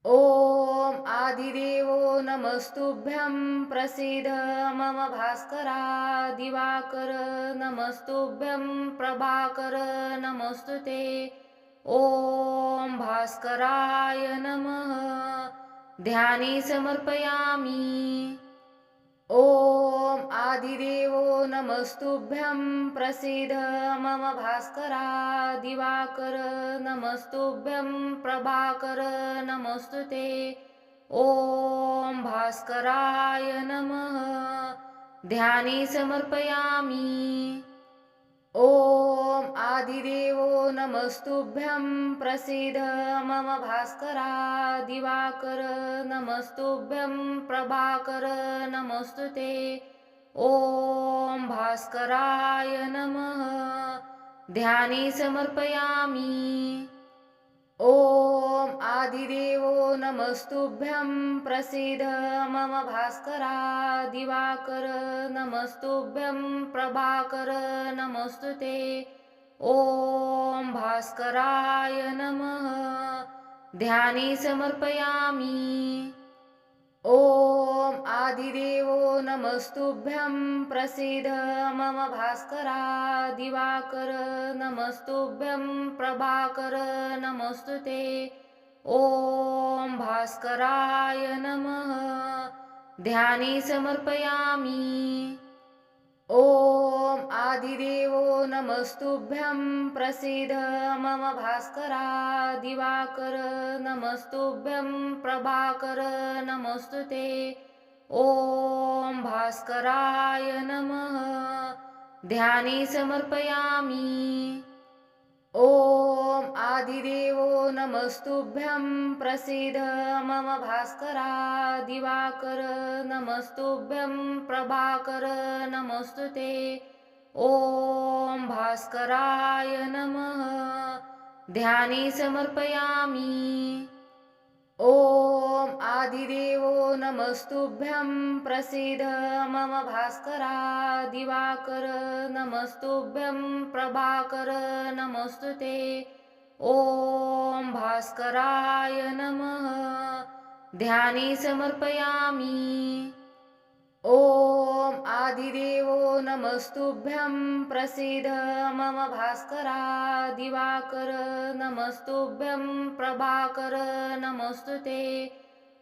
ॐ आदिदेवो नमस्तुभ्यं प्रसीद मम भास्करा दिवाकर नमस्तुभ्यं प्रभाकर नमस्तुते ॐ भास्कराय नमः ध्याने समर्पयामि ॐ आदिदेवो नमस्तुभ्यं प्रसीद मम भास्करा दिवाकर नमस्तुभ्यं प्रभाकर नमस्तुते ॐ भास्कराय नमः ध्याने समर्पयामि ॐ आदिदेवो नमस्तुभ्यं प्रसीद मम भास्करा दिवाकर नमस्तुभ्यं प्रभाकर नमस्तुते ॐ भास्कराय नमः ध्याने समर्पयामि ॐ आदिदेवो नमस्तुभ्यं प्रसीद मम भास्करा दिवाकर नमस्तुभ्यं प्रभाकर नमस्तुते ॐ भास्कराय नमः ध्याने समर्पयामि ॐ आदिदेवो नमस्तुभ्यं प्रसीद मम भास्करा दिवाकर नमस्तुभ्यं प्रभाकर नमस्तुते ॐ भास्कराय नमः ध्याने समर्पयामि ॐ आदिदेवो नमस्तुभ्यं प्रसीद मम भास्करा दिवाकर नमस्तुभ्यं प्रभाकर नमस्तुते ॐ भास्कराय नमः ध्याने समर्पयामि ॐ आदिदेवो नमस्तुभ्यं प्रसीद मम भास्करा दिवाकर नमस्तुभ्यं प्रभाकर नमस्तुते ॐ भास्कराय नमः ध्याने समर्पयामि ॐ आदिदेवो नमस्तुभ्यं प्रसीद मम भास्करा दिवाकर नमस्तुभ्यं प्रभाकर नमस्तुते ॐ भास्कराय नमः ध्याने समर्पयामि ॐ आदिदेवो नमस्तुभ्यं प्रसीद मम भास्करा दिवाकर नमस्तुभ्यं प्रभाकर नमस्तुते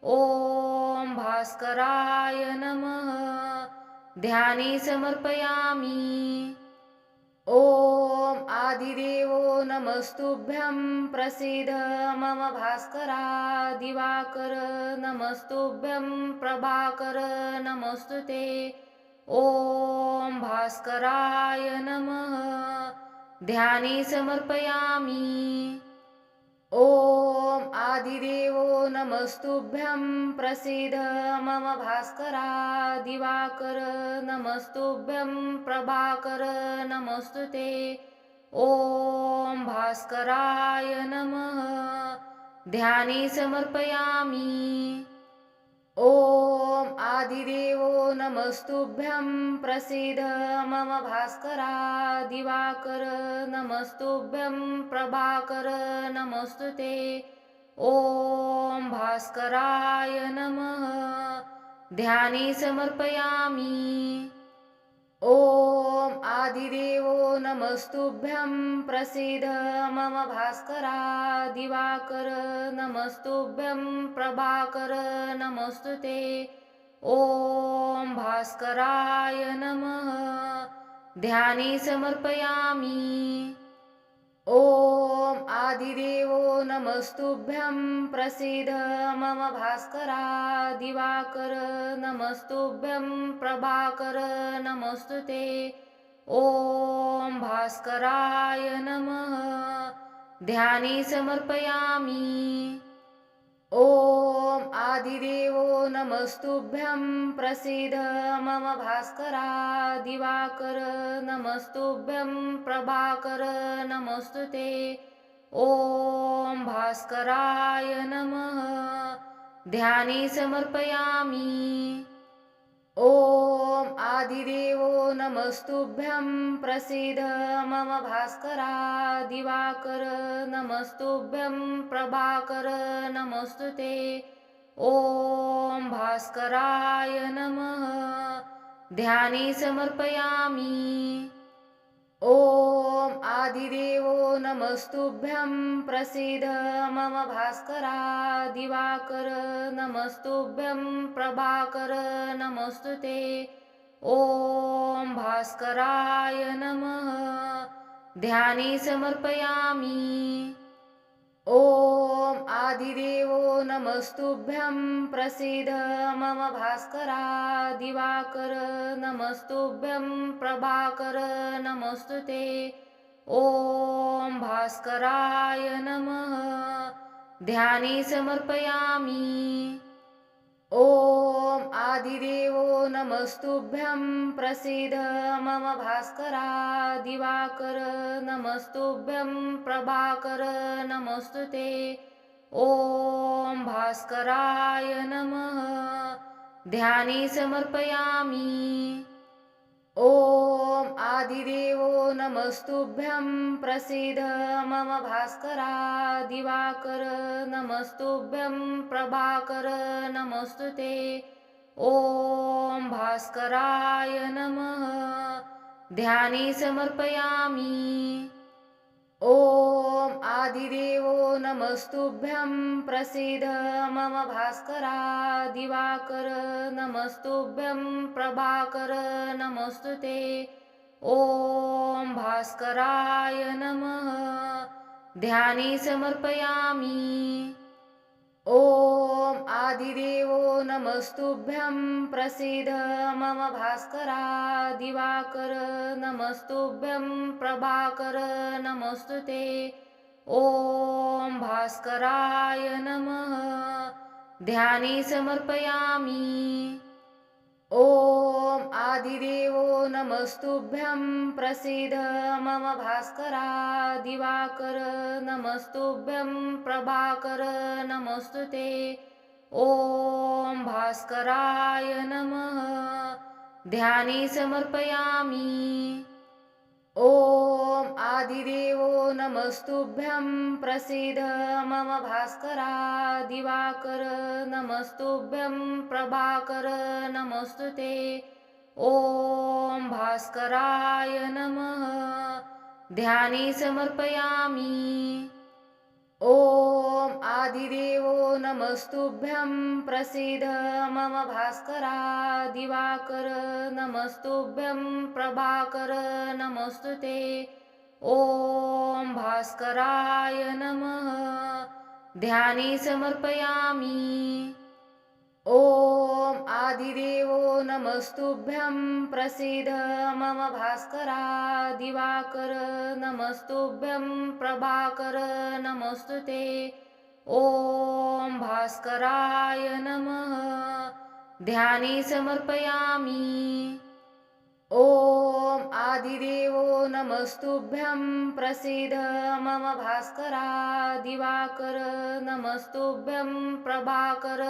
ॐ भास्कराय नमः ध्याने समर्पयामि ॐ आदिदेवो नमस्तुभ्यं प्रसीद मम भास्करा दिवाकर नमस्तुभ्यं प्रभाकर नमस्तुते ॐ भास्कराय नमः ध्याने समर्पयामि ॐ आदिदेवो नमस्तुभ्यं प्रसीद मम भास्करा दिवाकर नमस्तुभ्यं प्रभाकर नमस्तुते ॐ भास्कराय नमः ध्याने समर्पयामि ॐ आदिदेवो नमस्तुभ्यं प्रसीद मम भास्करा दिवाकर नमस्तुभ्यं प्रभाकर नमस्तुते ॐ भास्कराय नमः ध्याने समर्पयामि ॐ आदिदेवो नमस्तुभ्यं प्रसीद मम भास्करा दिवाकर नमस्तुभ्यं प्रभाकर नमस्तुते ॐ भास्कराय नमः ध्याने समर्पयामि ॐ आदिदेवो नमस्तुभ्यं प्रसीद मम भास्करा दिवाकर नमस्तुभ्यं प्रभाकर नमस्तुते ॐ भास्कराय नमः ध्याने समर्पयामि ॐ आदिदेवो नमस्तुभ्यं प्रसीद मम भास्करा दिवाकर नमस्तुभ्यं प्रभाकर नमस्तुते ॐ भास्कराय नमः ध्याने समर्पयामि ॐ आदिदेवो नमस्तुभ्यं प्रसीद मम भास्करा दिवाकर नमस्तुभ्यं प्रभाकर नमस्तुते ॐ भास्कराय नमः ध्याने समर्पयामि ॐ आदिदेवो नमस्तुभ्यं प्रसीद मम भास्करा दिवाकर नमस्तुभ्यं प्रभाकर नमस्तुते ॐ भास्कराय नमः ध्याने समर्पयामि ॐ आदिदेवो नमस्तुभ्यं प्रसीद मम भास्करा दिवाकर नमस्तुभ्यं प्रभाकर नमस्तुते ॐ भास्कराय नमः ध्याने समर्पयामि ॐ आदिदेवो नमस्तुभ्यं प्रसीद मम भास्करा दिवाकर नमस्तुभ्यं प्रभाकर नमस्तुते ॐ भास्कराय नमः ध्याने समर्पयामि ॐ आदिदेवो नमस्तुभ्यं प्रसीद मम भास्करा दिवाकर नमस्तुभ्यं प्रभाकर नमस्तुते ॐ भास्कराय नमः ध्याने समर्पयामि ॐ आदिदेवो नमस्तुभ्यं प्रसीद मम भास्करा दिवाकर नमस्तुभ्यं प्रभाकर नमस्तुते ॐ भास्कराय नमः ध्याने समर्पयामि ॐ आदिदेवो नमस्तुभ्यं प्रसीद मम भास्करा दिवाकर नमस्तुभ्यं प्रभाकर नमस्तुते ॐ भास्कराय नमः ध्याने समर्पयामि ॐ आदिदेवो नमस्तुभ्यं प्रसीद मम भास्करा दिवाकर नमस्तुभ्यं प्रभाकर नमस्तुते ॐ भास्कराय नमः ध्याने समर्पयामि ॐ आदिदेवो नमस्तुभ्यं प्रसीद मम भास्करा दिवाकर नमस्तुभ्यं प्रभाकर नमस्तुते ॐ भास्कराय नमः ध्याने समर्पयामि ॐ आदिदेवो नमस्तुभ्यं प्रसीद मम भास्करा दिवाकर नमस्तुभ्यं प्रभाकर नमस्तुते ॐ भास्कराय नमः ध्याने समर्पयामि ॐ आदिदेवो नमस्तुभ्यं प्रसीद मम भास्करा दिवाकर नमस्तुभ्यं प्रभाकर नमस्तुते ॐ भास्कराय नमः ध्याने समर्पयामि ॐ आदिदेवो नमस्तुभ्यं प्रसीद मम भास्करा दिवाकर नमस्तुभ्यं प्रभाकर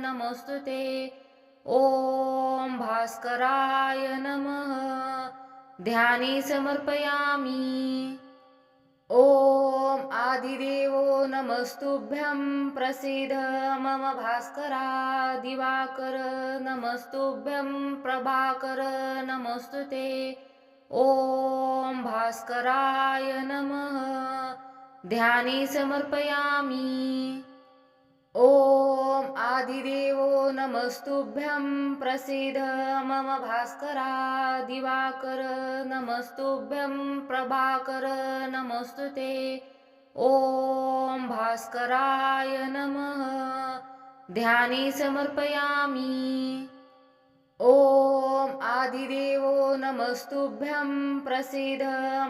नमस्तुते ॐ भास्कराय नमः ध्याने समर्पयामि ॐ आदिदेवो नमस्तुभ्यं प्रसीद मम भास्करा दिवाकर नमस्तुभ्यं प्रभाकर नमस्तुते ॐ भास्कराय नमः ध्याने समर्पयामि ॐ आदिदेवो नमस्तुभ्यं प्रसीद मम भास्करा दिवाकर नमस्तुभ्यं प्रभाकर नमस्तुते ॐ भास्कराय नमः ध्याने समर्पयामि ॐ आदिदेवो नमस्तुभ्यं प्रसीद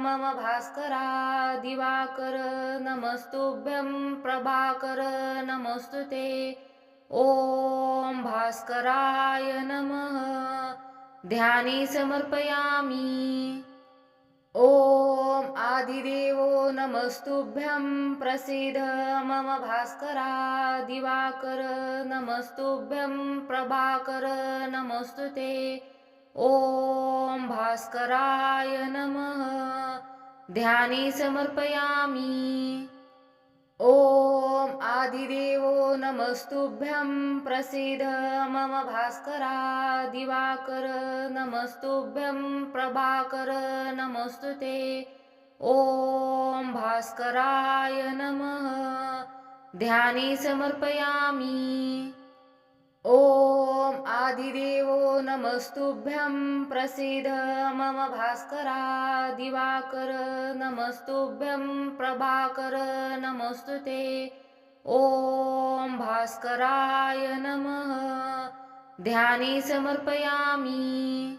मम भास्करा दिवाकर नमस्तुभ्यं प्रभाकर नमस्तुते ॐ भास्कराय नमः ध्याने समर्पयामि ॐ आदिदेवो नमस्तुभ्यं प्रसीद मम भास्करा दिवाकर नमस्तुभ्यं प्रभाकर नमोऽस्तु ते। ॐ भास्कराय नमः। ध्याने समर्पयामि। ॐ आदिदेवो नमस्तुभ्यं प्रसीद मम भास्करा दिवाकर नमस्तुभ्यं प्रभाकर नमोऽस्तु ते। ॐ भास्कराय नमः। ध्याने समर्पयामि। ॐ आदिदेवो नमस्तुभ्यं प्रसीद मम भास्करा दिवाकर नमस्तुभ्यं प्रभाकर नमोऽस्तु ते। ॐ भास्कराय नमः। ध्याने समर्पयामि।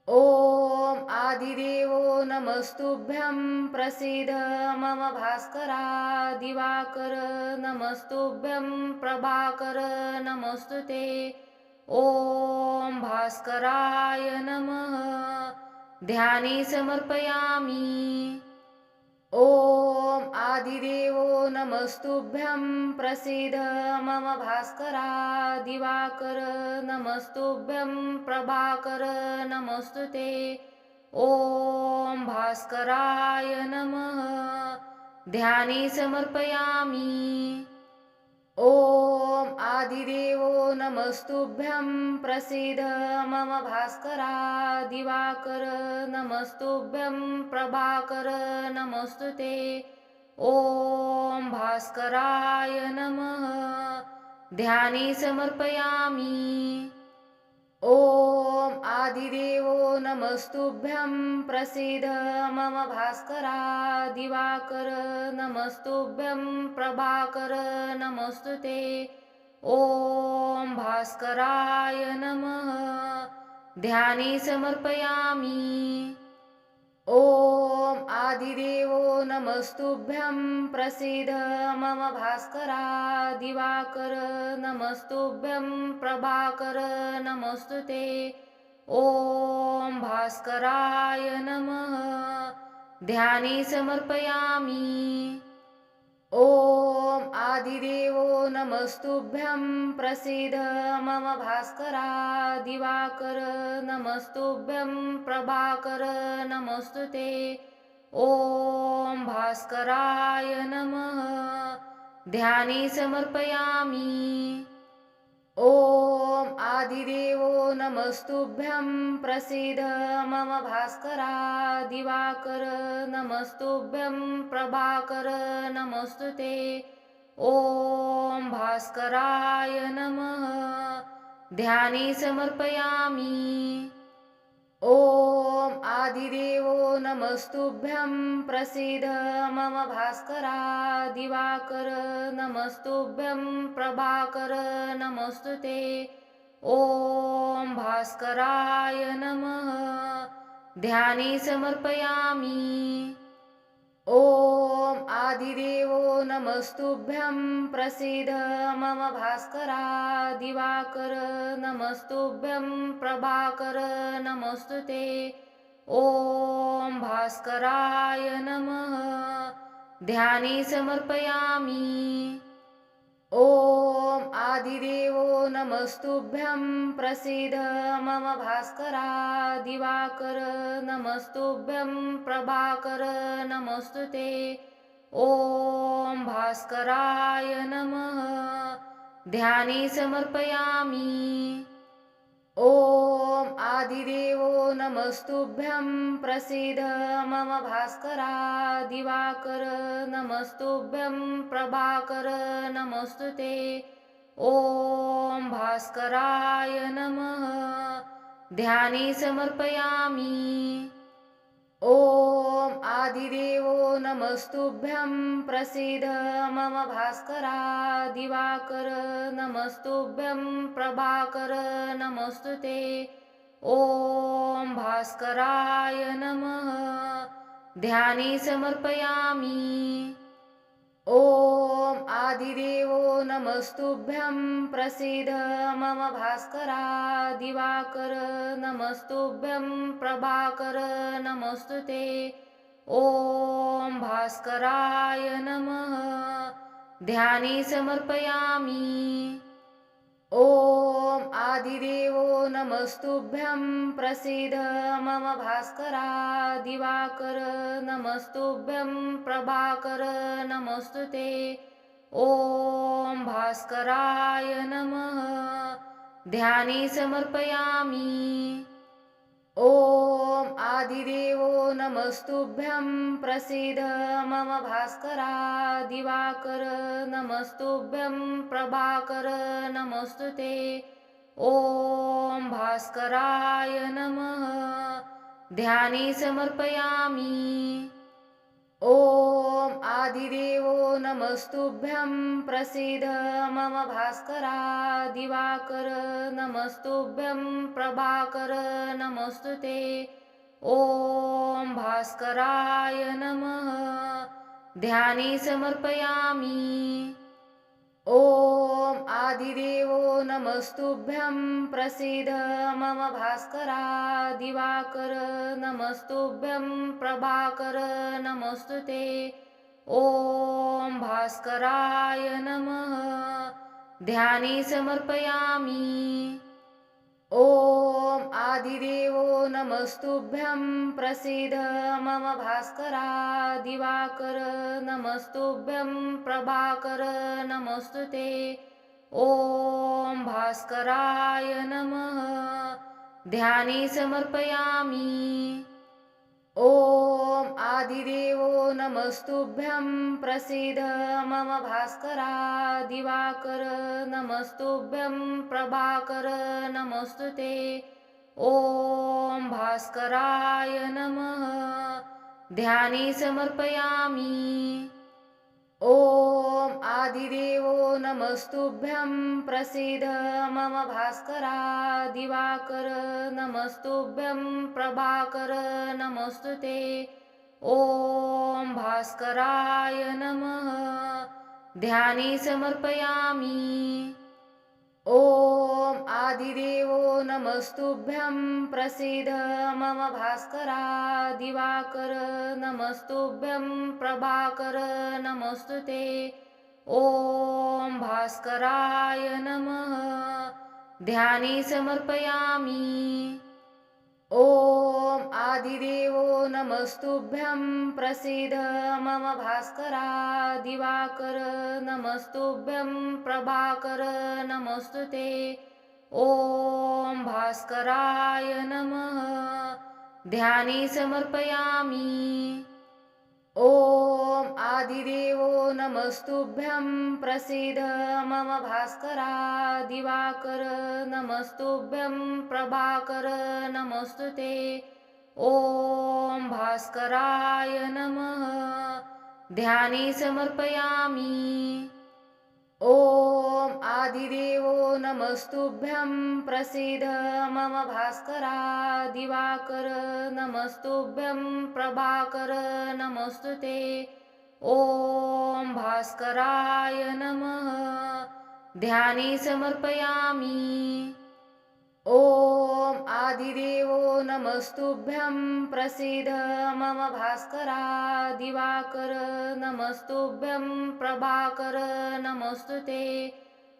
ॐ आदिदेवो नमस्तुभ्यं प्रसीद मम भास्करा दिवाकर नमस्तुभ्यं प्रभाकर नमोऽस्तु ते। ॐ भास्कराय नमः। ध्याने समर्पयामि। ॐ आदिदेवो नमस्तुभ्यं प्रसीद मम भास्करा दिवाकर नमस्तुभ्यं प्रभाकर नमोऽस्तु ते। ॐ भास्कराय नमः। ध्याने समर्पयामि। ॐ आदिदेवो नमस्तुभ्यं प्रसीद मम भास्करा दिवाकर नमस्तुभ्यं प्रभाकर नमोऽस्तु ते। ॐ भास्कराय नमः। ध्याने समर्पयामि। ॐ आदिदेवो नमस्तुभ्यं प्रसीद मम भास्करा दिवाकर नमस्तुभ्यं प्रभाकर नमोऽस्तु ते। ॐ भास्कराय नमः। ध्याने समर्पयामि। ॐ आदिदेवो नमस्तुभ्यं प्रसीद मम भास्करा दिवाकर नमस्तुभ्यं प्रभाकर नमोऽस्तु ते। ॐ भास्कराय नमः। ध्याने समर्पयामि। ॐ आदिदेवो नमस्तुभ्यं प्रसीद मम भास्करा दिवाकर नमस्तुभ्यं प्रभाकर नमोऽस्तु ते। ॐ भास्कराय नमः। ध्याने समर्पयामि। ॐ आदिदेवो नमस्तुभ्यं प्रसीद मम भास्करा दिवाकर नमस्तुभ्यं प्रभाकर नमोऽस्तु ते। ॐ भास्कराय नमः। ध्याने समर्पयामि। ॐ आदिदेवो नमस्तुभ्यं प्रसीद मम भास्करा दिवाकर नमस्तुभ्यं प्रभाकर नमोऽस्तु ते। ॐ भास्कराय नमः। ध्याने समर्पयामि। ॐ आदिदेवो नमस्तुभ्यं प्रसीद मम भास्करा दिवाकर नमस्तुभ्यं प्रभाकर नमोऽस्तु ते। ॐ भास्कराय नमः। ध्याने समर्पयामि। ॐ आदिदेवो नमस्तुभ्यं प्रसीद मम भास्करा दिवाकर नमस्तुभ्यं प्रभाकर नमोऽस्तु ते। ॐ भास्कराय नमः। ध्याने समर्पयामि। ॐ आदिदेवो नमस्तुभ्यं प्रसीद मम भास्करा दिवाकर नमस्तुभ्यं प्रभाकर नमोऽस्तु ते। ॐ भास्कराय नमः। ध्याने समर्पयामि। ॐ आदिदेवो नमस्तुभ्यं प्रसीद मम भास्करा दिवाकर नमस्तुभ्यं प्रभाकर नमोऽस्तु ते। ॐ भास्कराय नमः। ध्याने समर्पयामि। ॐ आदिदेवो नमस्तुभ्यं प्रसीद मम भास्करा दिवाकर नमस्तुभ्यं प्रभाकर नमस्तुते ॐ भास्कराय नमः ध्यानी समर्पयामि ॐ आदिदेवो नमस्तुभ्यं प्रसीद मम भास्करा दिवाकर नमस्तुभ्यं प्रभाकर नमस्तुते ॐ भास्कराय नमः ध्यानी समर्पयामि ॐ आदिदेवो नमस्तुभ्यं प्रसीद मम भास्करा दिवाकर नमस्तुभ्यं प्रभाकर नमस्तुते ॐ भास्कराय नमः ध्यानी समर्पयामि ॐ आदिदेवो नमस्तुभ्यं प्रसीद मम भास्करा दिवाकर नमस्तुभ्यं प्रभाकर नमस्तुते ॐ भास्कराय नमः ध्यानी समर्पयामि ॐ आदिदेवो नमस्तुभ्यं प्रसीद मम भास्करा दिवाकर नमस्तुभ्यं प्रभाकर नमस्तुते ॐ भास्कराय नमः ध्यानी समर्पयामि ॐ आदिदेवो नमस्तुभ्यं प्रसीद मम भास्करा दिवाकर नमस्तुभ्यं प्रभाकर नमस्तुते ॐ भास्कराय नमः ध्यानी समर्पयामि ॐ आदिदेवो नमस्तुभ्यं प्रसीद मम भास्करा दिवाकर नमस्तुभ्यं प्रभाकर नमस्तुते ॐ भास्कराय नमः ध्यानी समर्पयामि ॐ आदिदेवो नमस्तुभ्यं प्रसीद मम भास्करा दिवाकर नमस्तुभ्यं प्रभाकर नमस्तुते ॐ भास्कराय नमः ध्यानी समर्पयामि ॐ आदिदेवो नमस्तुभ्यं प्रसीद मम भास्करा दिवाकर नमस्तुभ्यं प्रभाकर नमस्तुते ॐ भास्कराय नमः ध्यानी समर्पयामि ॐ आदिदेवो नमस्तुभ्यं प्रसीद मम भास्करा दिवाकर नमस्तुभ्यं प्रभाकर नमस्तुते ॐ भास्कराय नमः ध्यानी समर्पयामि ॐ आदिदेवो नमस्तुभ्यं प्रसीद मम भास्करा दिवाकर नमस्तुभ्यं प्रभाकर नमस्तुते ॐ भास्कराय नमः ध्यानी समर्पयामि ॐ आदिदेवो नमस्तुभ्यं प्रसीद मम भास्करा दिवाकर नमस्तुभ्यं प्रभाकर नमस्तुते ॐ भास्कराय नमः ध्यानी समर्पयामि ॐ आदिदेवो नमस्तुभ्यं प्रसीद मम भास्करा दिवाकर नमस्तुभ्यं प्रभाकर नमस्तुते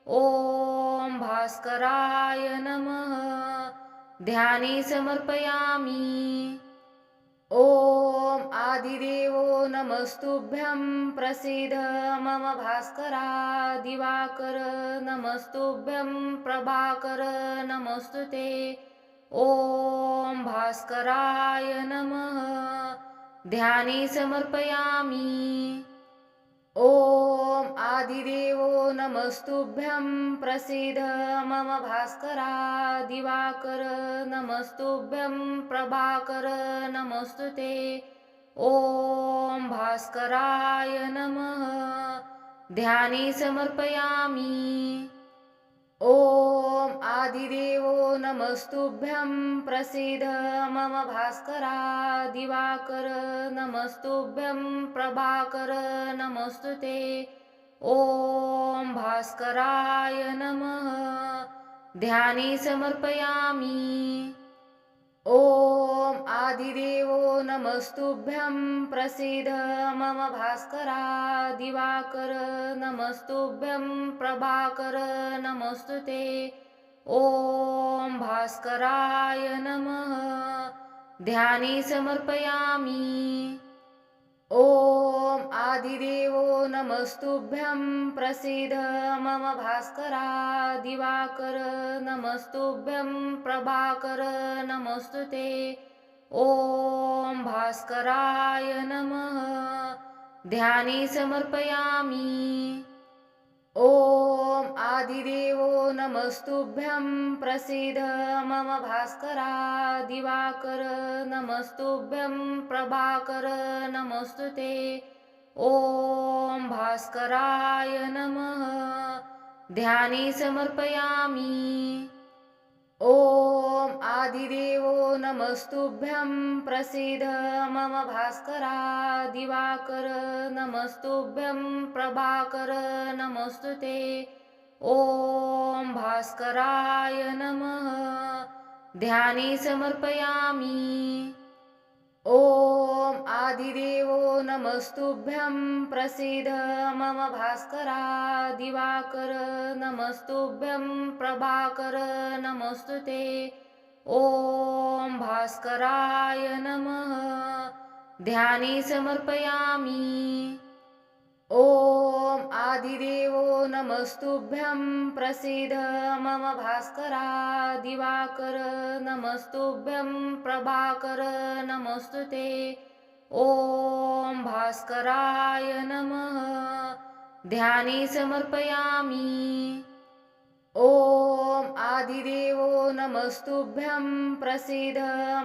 ॐ भास्कराय नमः ध्यानी समर्पयामि ॐ आदिदेवो नमस्तुभ्यं प्रसीद मम भास्करा दिवाकर नमस्तुभ्यं प्रभाकर नमस्तुते ॐ भास्कराय नमः ध्यानी समर्पयामि ॐ आदिदेवो नमस्तुभ्यं प्रसीद मम भास्करा दिवाकर नमस्तुभ्यं प्रभाकर नमस्तुते ॐ भास्कराय नमः ध्यानी समर्पयामि ॐ आदिदेवो नमस्तुभ्यं प्रसीद मम भास्करा दिवाकर नमस्तुभ्यं प्रभाकर नमस्तुते ॐ भास्कराय नमः ध्यानी समर्पयामि ॐ आदिदेवो नमस्तुभ्यं प्रसीद मम भास्करा दिवाकर नमस्तुभ्यं प्रभाकर नमस्तुते ॐ भास्कराय नमः ध्यानी समर्पयामि ॐ आदिदेवो नमस्तुभ्यं प्रसीद मम भास्करा दिवाकर नमस्तुभ्यं प्रभाकर नमस्तुते ॐ भास्कराय नमः ध्यानी समर्पयामि ॐ आदिदेवो नमस्तुभ्यं प्रसीद मम भास्करा दिवाकर नमस्तुभ्यं प्रभाकर नमस्तुते ॐ भास्कराय नमः ध्यानी समर्पयामि ॐ आदिदेवो नमस्तुभ्यं प्रसीद मम भास्करा दिवाकर नमस्तुभ्यं प्रभाकर नमस्तुते ॐ भास्कराय नमः ध्यानी समर्पयामि ॐ आदिदेवो नमस्तुभ्यं प्रसीद मम भास्करा दिवाकर नमस्तुभ्यं प्रभाकर नमस्तुते ॐ भास्कराय नमः ध्यानी समर्पयामि ॐ आदिदेवो नमस्तुभ्यं प्रसीद मम भास्करा दिवाकर नमस्तुभ्यं प्रभाकर नमस्तुते ॐ भास्कराय नमः ध्यानी समर्पयामि ॐ आदिदेवो नमस्तुभ्यं प्रसीद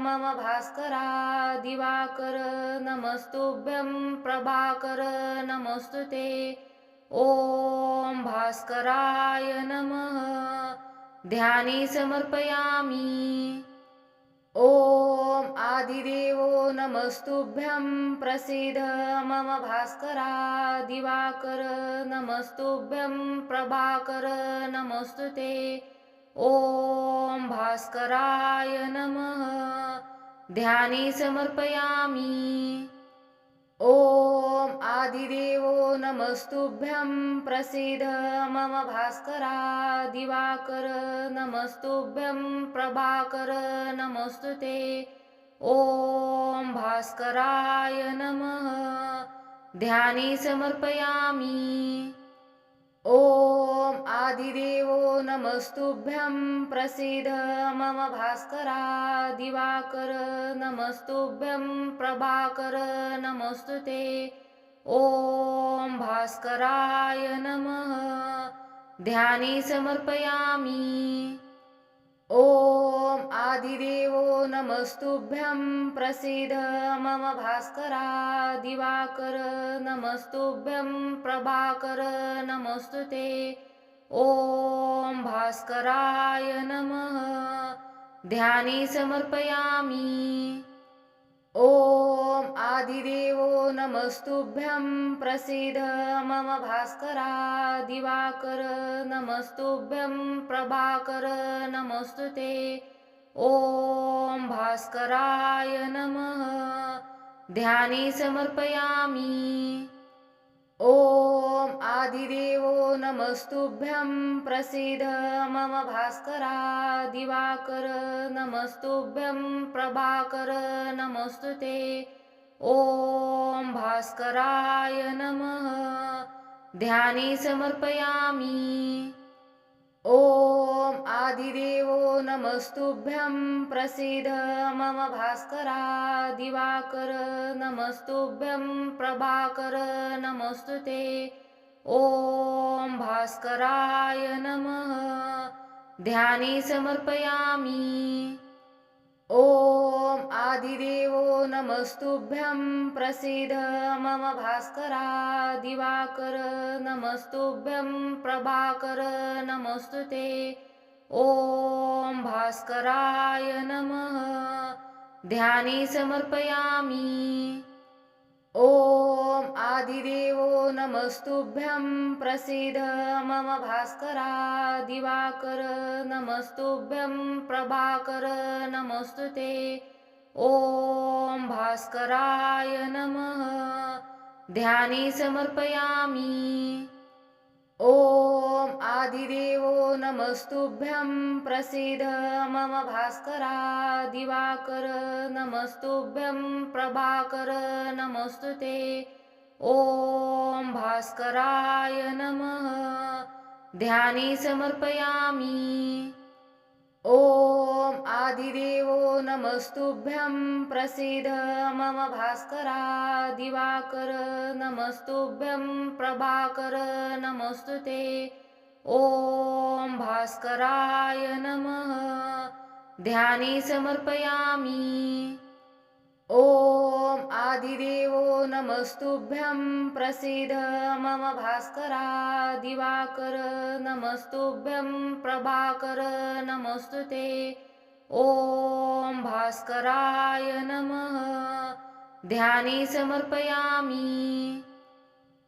मम भास्करा दिवाकर नमस्तुभ्यं प्रभाकर नमस्तुते ॐ भास्कराय नमः ध्यानी समर्पयामि ॐ आदिदेवो नमस्तुभ्यं प्रसीद मम भास्करा दिवाकर नमस्तुभ्यं प्रभाकर नमस्तुते ॐ भास्कराय नमः ध्यानी समर्पयामि ॐ आदिदेवो नमस्तुभ्यं प्रसीद मम भास्करा दिवाकर नमस्तुभ्यं प्रभाकर नमस्तुते ॐ भास्कराय नमः ध्यानी समर्पयामि ॐ आदिदेवो नमस्तुभ्यं प्रसीद मम भास्करा दिवाकर नमस्तुभ्यं प्रभाकर नमस्तुते ॐ भास्कराय नमः ध्यानी समर्पयामि ॐ आदिदेवो नमस्तुभ्यं प्रसीद मम भास्करा दिवाकर नमस्तुभ्यं प्रभाकर नमस्तुते ॐ भास्कराय नमः ध्यानी समर्पयामि ॐ आदिदेवो नमस्तुभ्यं प्रसीद मम भास्करा दिवाकर नमस्तुभ्यं प्रभाकर नमस्तुते ॐ भास्कराय नमः ध्यानी समर्पयामि ॐ आदिदेवो नमस्तुभ्यं प्रसीद मम भास्करा दिवाकर नमस्तुभ्यं प्रभाकर नमस्तुते ॐ भास्कराय नमः ध्यानी समर्पयामि ॐ आदिदेवो नमस्तुभ्यं प्रसीद मम भास्करा दिवाकर नमस्तुभ्यं प्रभाकर नमस्तुते ॐ भास्कराय नमः ध्यानी समर्पयामि ॐ आदिदेवो नमस्तुभ्यं प्रसीद मम भास्करा दिवाकर नमस्तुभ्यं प्रभाकर नमस्तुते ॐ भास्कराय नमः ध्याने समर्पयामि। ॐ आदिदेवो नमस्तुभ्यं प्रसीद मम भास्करा दिवाकर नमस्तुभ्यं प्रभाकर नमस्तुते। ॐ भास्कराय नमः ध्याने समर्पयामि। ॐ आदिदेवो नमस्तुभ्यं प्रसीद मम भास्करा दिवाकर नमस्तुभ्यं प्रभाकर नमस्तुते। ॐ भास्कराय नमः ध्याने समर्पयामि। ॐ आदिदेवो नमस्तुभ्यं प्रसीद मम भास्करा दिवाकर नमस्तुभ्यं प्रभाकर नमस्तुते। ॐ भास्कराय नमः ध्याने समर्पयामि। ॐ आदिदेवो नमस्तुभ्यं प्रसीद मम भास्करा दिवाकर नमस्तुभ्यं प्रभाकर नमस्तुते। ॐ भास्कराय नमः ध्याने समर्पयामि।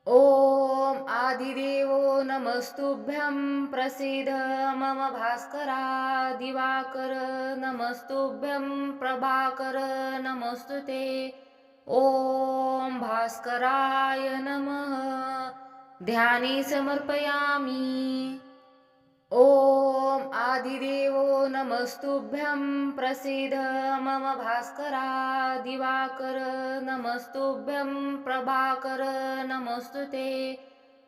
ॐ आदिदेवो नमस्तुभ्यं प्रसीद मम भास्करा दिवाकर नमस्तुभ्यं प्रभाकर नमस्तुते। ॐ भास्कराय नमः ध्याने समर्पयामि। ॐ आदिदेवो नमस्तुभ्यं प्रसीद मम भास्करा दिवाकर नमस्तुभ्यं प्रभाकर नमस्तुते।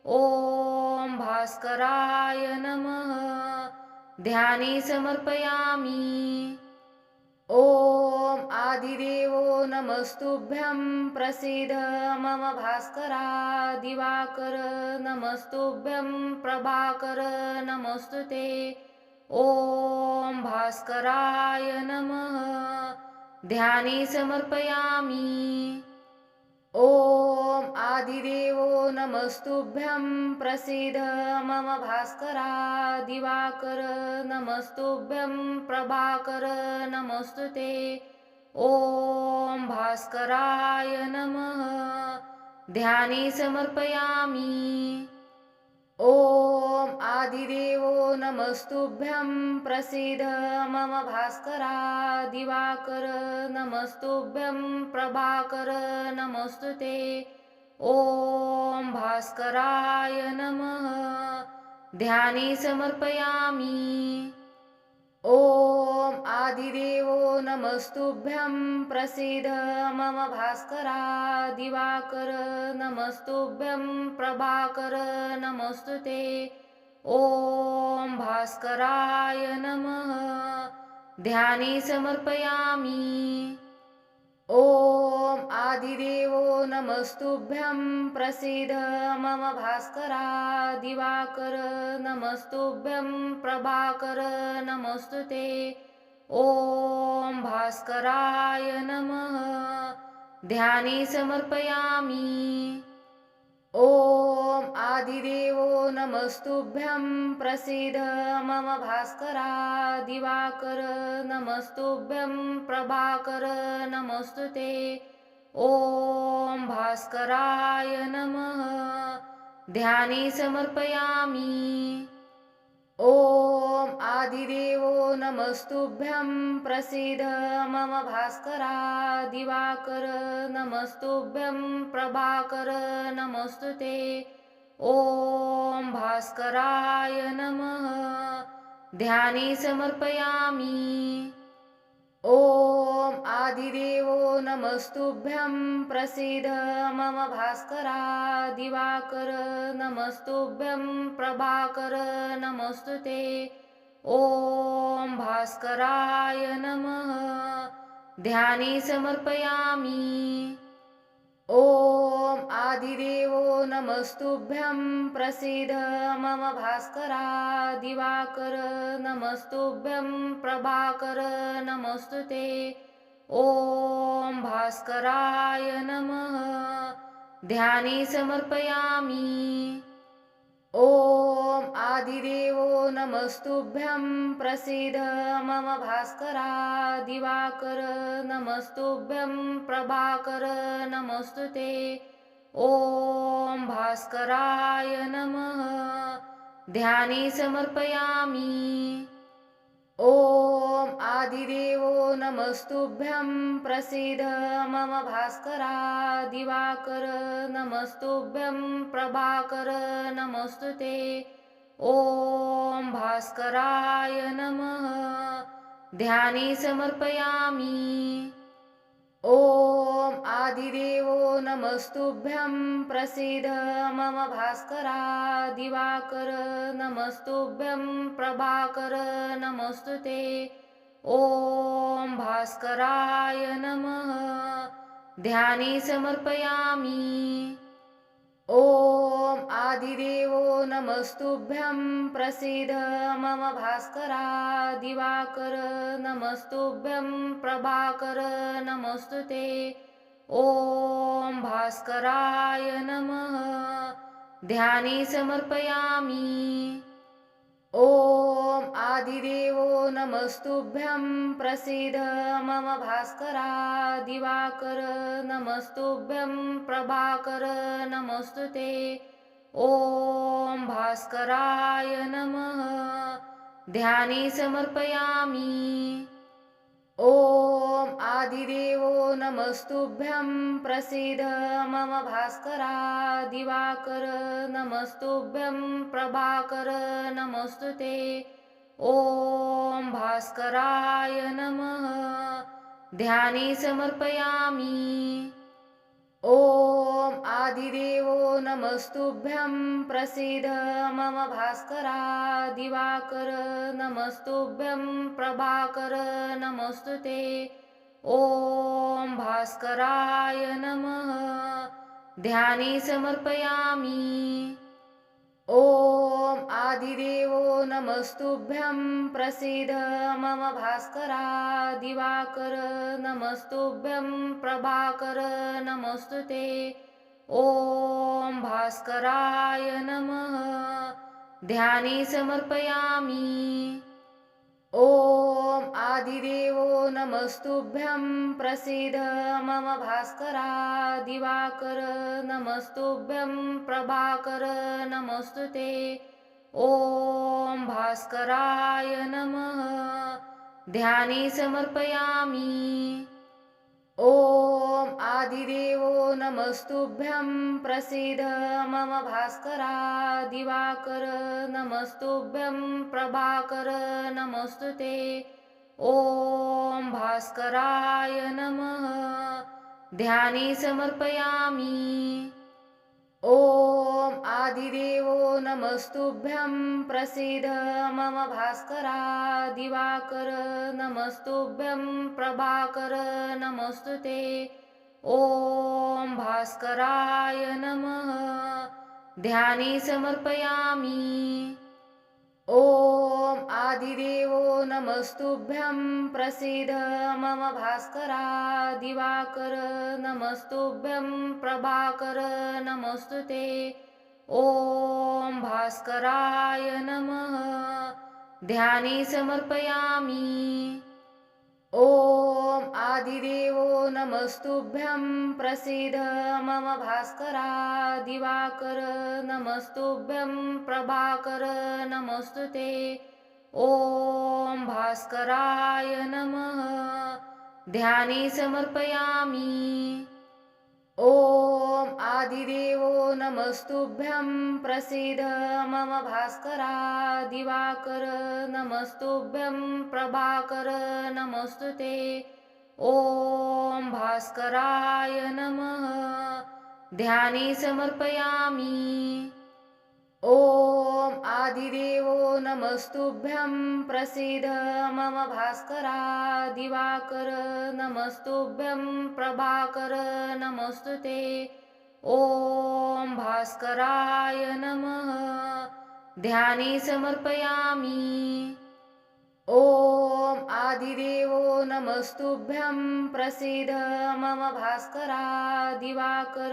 ॐ भास्कराय नमः ध्याने समर्पयामि। ॐ आदिदेवो नमस्तुभ्यं प्रसीद मम भास्करा दिवाकर नमस्तुभ्यं प्रभाकर नमस्तुते। ॐ भास्कराय नमः ध्याने समर्पयामि। ॐ आदिदेवो नमस्तुभ्यं प्रसीद मम भास्करा दिवाकर नमस्तुभ्यं प्रभाकर नमस्तुते। ॐ भास्कराय नमः ध्याने समर्पयामि। ॐ आदिदेवो नमस्तुभ्यं प्रसीद मम भास्करा दिवाकर नमस्तुभ्यं प्रभाकर नमस्तुते। ॐ भास्कराय नमः ध्याने समर्पयामि। ॐ आदिदेवो नमस्तुभ्यं प्रसीद मम भास्करा दिवाकर नमस्तुभ्यं प्रभाकर नमस्तुते। ॐ भास्कराय नमः ध्याने समर्पयामि। ॐ आदिदेवो नमस्तुभ्यं प्रसीद मम भास्करा दिवाकर नमस्तुभ्यं प्रभाकर नमस्तुते। ॐ भास्कराय नमः ध्याने समर्पयामि। ॐ आदिदेवो नमस्तुभ्यं प्रसीद मम भास्करा दिवाकर नमस्तुभ्यं प्रभाकर नमस्तुते। ॐ भास्कराय नमः ध्याने समर्पयामि। ॐ आदिदेवो नमस्तुभ्यं प्रसीद मम भास्करा दिवाकर नमस्तुभ्यं प्रभाकर नमस्तुते। ॐ भास्कराय नमः ध्याने समर्पयामि। ॐ आदिदेवो नमस्तुभ्यं प्रसीद मम भास्करा दिवाकर नमस्तुभ्यं प्रभाकर नमस्तुते। ॐ भास्कराय नमः ध्याने समर्पयामि। ॐ आदिदेवो नमस्तुभ्यं प्रसीद मम भास्करा दिवाकर नमस्तुभ्यं प्रभाकर नमस्तुते। ॐ भास्कराय नमः ध्याने समर्पयामि। ॐ आदिदेवो नमस्तुभ्यं प्रसीद मम भास्करा दिवाकर नमस्तुभ्यं प्रभाकर नमोऽस्तुते। ॐ भास्कराय नमः। ध्याने समर्पयामि। ॐ आदिदेवो नमस्तुभ्यं प्रसीद मम भास्करा दिवाकर नमस्तुभ्यं प्रभाकर नमोऽस्तुते। ॐ भास्कराय नमः। ध्याने समर्पयामि। ॐ आदिदेवो नमस्तुभ्यं प्रसीद मम भास्करा दिवाकर नमस्तुभ्यं प्रभाकर नमोऽस्तुते। ॐ भास्कराय नमः। ध्याने समर्पयामि। ॐ आदिदेवो नमस्तुभ्यं प्रसीद मम भास्करा दिवाकर नमस्तुभ्यं प्रभाकर नमोऽस्तुते। ॐ भास्कराय नमः। ध्याने समर्पयामि। ॐ आदिदेवो नमस्तुभ्यं प्रसीद मम भास्करा दिवाकर नमस्तुभ्यं प्रभाकर नमोऽस्तुते। ॐ भास्कराय नमः। ध्याने समर्पयामि। ॐ आदिदेवो नमस्तुभ्यं प्रसीद मम भास्करा दिवाकर नमस्तुभ्यं प्रभाकर नमोऽस्तुते। ॐ भास्कराय नमः। ध्याने समर्पयामि। ॐ आदिदेवो नमस्तुभ्यं प्रसीद मम भास्करा दिवाकर नमस्तुभ्यं प्रभाकर नमोऽस्तुते। ॐ भास्कराय नमः। ध्याने समर्पयामि। ॐ आदिदेवो नमस्तुभ्यं प्रसीद मम भास्करा दिवाकर नमस्तुभ्यं प्रभाकर नमोऽस्तुते। ॐ भास्कराय नमः। ध्याने समर्पयामि। ॐ आदिदेवो नमस्तुभ्यं प्रसीद मम भास्करा दिवाकर नमस्तुभ्यं प्रभाकर नमोऽस्तुते। ॐ भास्कराय नमः। ध्याने समर्पयामि। ॐ आदिदेवो नमस्तुभ्यं प्रसीद मम भास्करा दिवाकर नमस्तुभ्यं प्रभाकर नमोऽस्तुते। ॐ भास्कराय नमः। ध्याने समर्पयामि। ॐ आदिदेवो नमस्तुभ्यं प्रसीद मम भास्करा दिवाकर नमस्तुभ्यं प्रभाकर नमोऽस्तुते। ॐ भास्कराय नमः। ध्याने समर्पयामि। ॐ आदिदेवो नमस्तुभ्यं प्रसीद मम भास्करा दिवाकर नमस्तुभ्यं प्रभाकर नमोऽस्तुते। ॐ भास्कराय नमः। ध्याने समर्पयामि। ॐ आदिदेवो नमस्तुभ्यं प्रसीद मम भास्करा दिवाकर नमस्तुभ्यं प्रभाकर नमोऽस्तुते। ॐ भास्कराय नमः। ध्याने समर्पयामि। ॐ आदिदेवो नमस्तुभ्यं प्रसीद मम भास्करा दिवाकर नमस्तुभ्यं प्रभाकर नमोऽस्तुते। ॐ भास्कराय नमः। ध्याने समर्पयामि। ॐ आदिदेवो नमस्तुभ्यं प्रसीद मम भास्करा दिवाकर नमस्तुभ्यं प्रभाकर नमोऽस्तुते। ॐ भास्कराय नमः। ध्याने समर्पयामि। ॐ आदिदेवो नमस्तुभ्यं प्रसीद मम भास्करा दिवाकर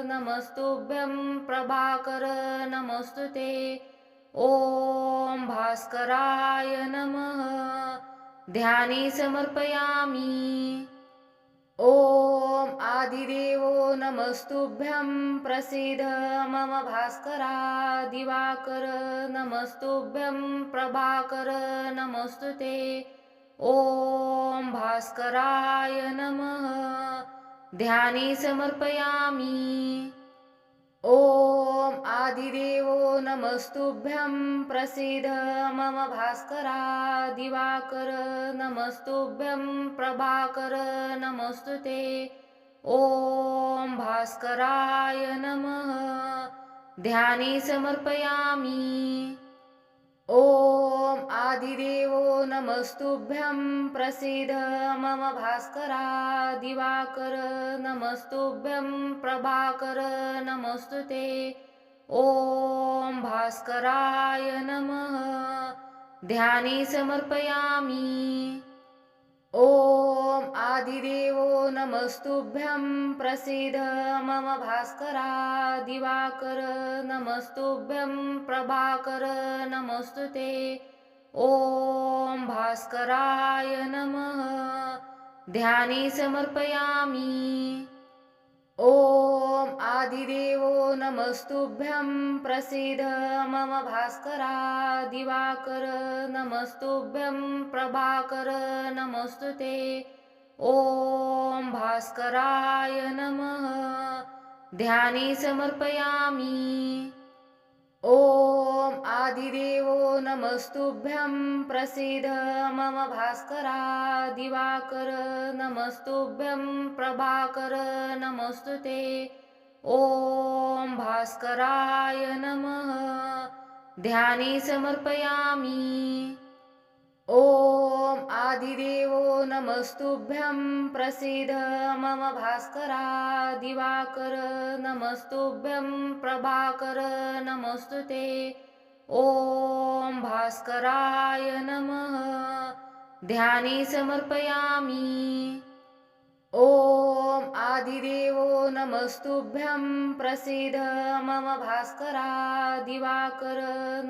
नमस्तुभ्यं प्रभाकर नमोस्तुते ॐ भास्कराय नमः ध्यानी समर्पयामि ॐ आदिदेवो नमस्तुभ्यं प्रसीद मम भास्करा दिवाकर नमस्तुभ्यं प्रभाकर नमोस्तुते ॐ भास्कराय नमः ध्यानी समर्पयामि ॐ आदिदेवो नमस्तुभ्यं प्रसीद मम भास्करा दिवाकर नमस्तुभ्यं प्रभाकर नमोस्तुते ॐ भास्कराय नमः ध्यानी समर्पयामि ॐ आदिदेवो नमस्तुभ्यं प्रसीद मम भास्करा दिवाकर नमस्तुभ्यं प्रभाकर नमोस्तुते ॐ भास्कराय नमः ध्यानी समर्पयामि ॐ आदिदेवो नमस्तुभ्यं प्रसीद मम भास्करा दिवाकर नमस्तुभ्यं प्रभाकर नमोस्तुते ॐ भास्कराय नमः ध्यानी समर्पयामि ॐ आदिदेवो नमस्तुभ्यं प्रसीद मम भास्करा दिवाकर नमस्तुभ्यं प्रभाकर नमोस्तुते ॐ भास्कराय नमः ध्यानी समर्पयामि ॐ आदिदेवो नमस्तुभ्यं प्रसीद मम भास्करा दिवाकर नमस्तुभ्यं प्रभाकर नमोस्तुते ॐ भास्कराय नमः ध्यानी समर्पयामि ॐ आदिदेवो नमस्तुभ्यं प्रसीद मम भास्करा दिवाकर नमस्तुभ्यं प्रभाकर नमोस्तुते ॐ भास्कराय नमः ध्यानी समर्पयामि ॐ आदिदेवो नमस्तुभ्यं प्रसीद मम भास्करा दिवाकर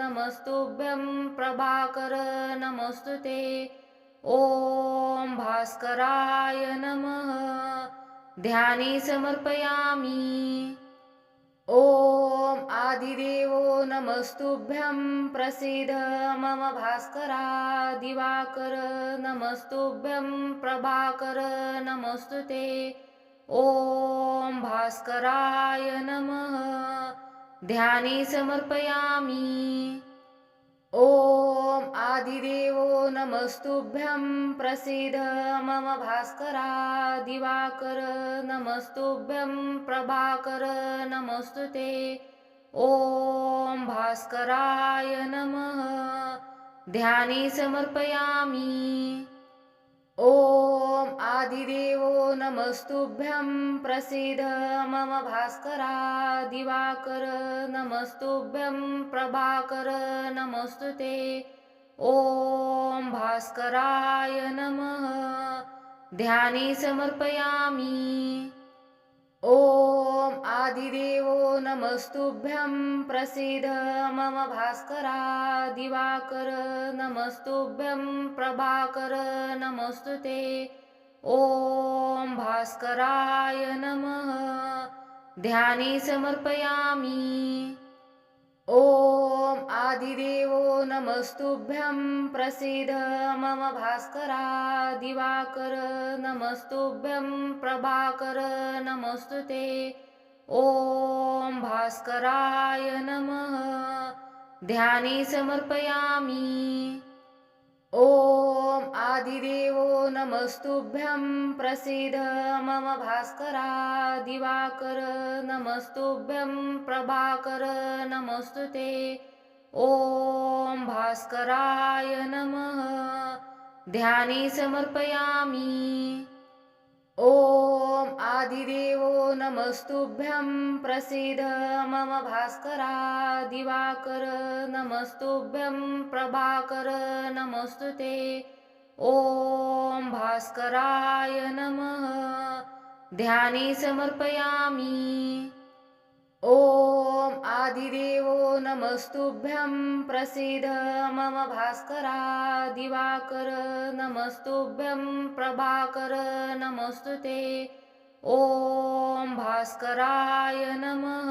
नमस्तुभ्यं प्रभाकर नमोस्तुते ॐ भास्कराय नमः ध्यानी समर्पयामि ॐ आदिदेवो नमस्तुभ्यं प्रसीद मम भास्करा दिवाकर नमस्तुभ्यं प्रभाकर नमोस्तुते ॐ भास्कराय नमः ध्यानी समर्पयामि ॐ आदिदेवो नमस्तुभ्यं प्रसीद मम भास्करा दिवाकर नमस्तुभ्यं प्रभाकर नमोस्तुते ॐ भास्कराय नमः ध्यानी समर्पयामि ॐ आदिदेवो नमस्तुभ्यं प्रसीद मम भास्करा दिवाकर नमस्तुभ्यं प्रभाकर नमोस्तुते ॐ भास्कराय नमः ध्यानी समर्पयामि ॐ आदिदेवो नमस्तुभ्यं प्रसीद मम भास्करा दिवाकर नमस्तुभ्यं प्रभाकर नमोस्तुते ॐ भास्कराय नमः ध्यानी समर्पयामि ॐ आदिदेवो नमस्तुभ्यं प्रसीद मम भास्करा दिवाकर नमस्तुभ्यं प्रभाकर नमोस्तुते ॐ भास्कराय नमः ध्यानी समर्पयामि ॐ आदिदेवो नमस्तुभ्यं प्रसीद मम भास्करा दिवाकर नमस्तुभ्यं प्रभाकर नमोस्तुते ॐ भास्कराय नमः ध्यानी समर्पयामि ॐ आदिदेवो नमस्तुभ्यं प्रसीद मम भास्करा दिवाकर नमस्तुभ्यं प्रभाकर नमोस्तुते ॐ भास्कराय नमः। ध्याने समर्पयामि। ॐ आदिदेवो नमस्तुभ्यं प्रसीद मम भास्करा। दिवाकर नमस्तुभ्यं प्रभाकर नमस्तुते। ॐ भास्कराय नमः।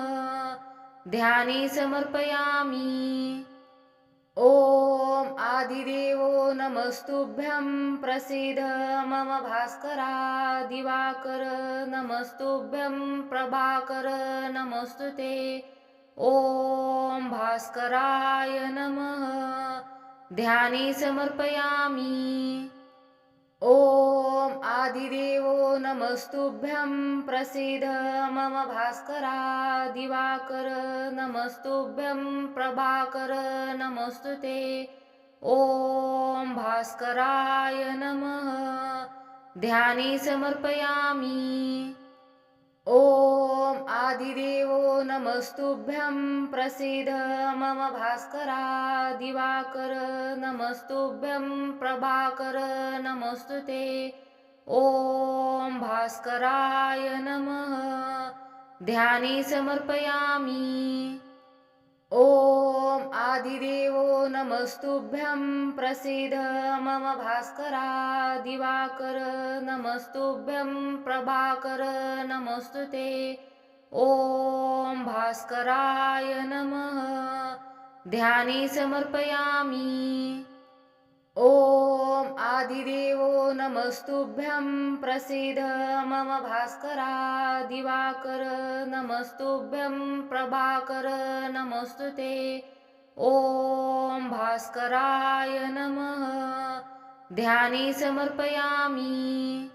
ध्याने समर्पयामि। ॐ आदिदेवो नमस्तुभ्यं प्रसीद मम भास्करा। दिवाकर नमस्तुभ्यं प्रभाकर नमस्तुते। ॐ भास्कराय नमः। ध्याने समर्पयामि। ॐ आदिदेवो नमस्तुभ्यं प्रसीद मम भास्करा। दिवाकर नमस्तुभ्यं प्रभाकर नमस्तुते। ॐ भास्कराय नमः। ध्याने समर्पयामि। ॐ आदिदेवो नमस्तुभ्यं प्रसीद मम भास्करा। दिवाकर नमस्तुभ्यं प्रभाकर नमस्तुते। ॐ भास्कराय नमः। ध्याने समर्पयामि। ॐ आदिदेवो नमस्तुभ्यं प्रसीद मम भास्करा। दिवाकर नमस्तुभ्यं प्रभाकर नमस्तुते। ॐ भास्कराय नमः। ध्याने समर्पयामि। ॐ आदिदेवो नमस्तुभ्यं प्रसीद मम भास्करा। दिवाकर नमस्तुभ्यं प्रभाकर नमस्तुते। ॐ भास्कराय नमः। ध्याने समर्पयामि।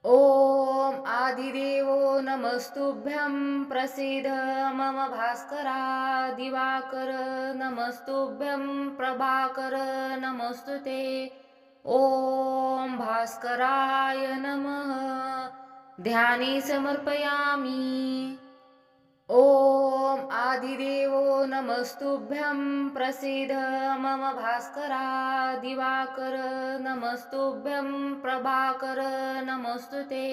ॐ आदिदेवो नमस्तुभ्यं प्रसीद मम भास्करा। दिवाकर नमस्तुभ्यं प्रभाकर नमस्तुते। ॐ भास्कराय नमः। ध्याने समर्पयामि। ॐ आदिदेवो नमस्तुभ्यं प्रसीद मम भास्करा। दिवाकर नमस्तुभ्यं प्रभाकर नमस्तुते।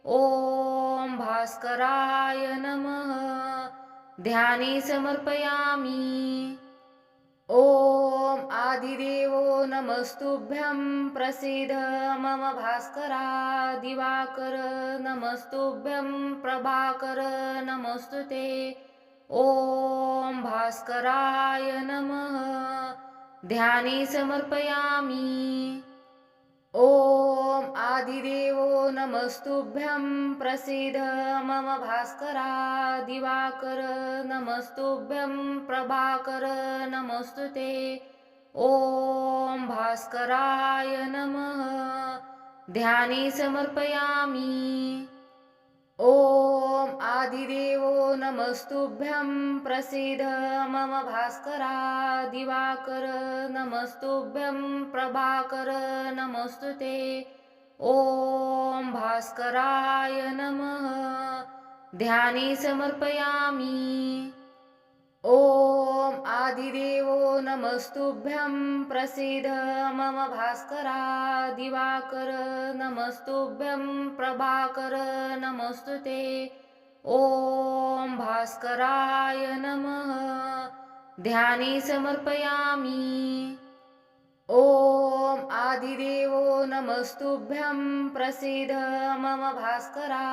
ॐ भास्कराय नमः। ध्याने समर्पयामि। ॐ आदिदेवो नमस्तुभ्यं प्रसीद मम भास्करा। दिवाकर नमस्तुभ्यं प्रभाकर नमस्तुते। ॐ भास्कराय नमः। ध्याने समर्पयामि। ॐ आदिदेवो नमस्तुभ्यं प्रसीद मम भास्करा। दिवाकर नमस्तुभ्यं प्रभाकर नमस्तुते। ॐ भास्कराय नमः। ध्याने समर्पयामि। ॐ आदिदेवो नमस्तुभ्यं प्रसीद मम भास्करा। दिवाकर नमस्तुभ्यं प्रभाकर नमस्तुते। ॐ भास्कराय नमः। ध्याने समर्पयामि। ॐ आदिदेवो नमस्तुभ्यं प्रसीद मम भास्करा। दिवाकर नमस्तुभ्यं प्रभाकर नमस्तुते। ॐ भास्कराय नमः। ध्याने समर्पयामि। ॐ आदिदेवो नमस्तुभ्यं प्रसीद मम भास्करा।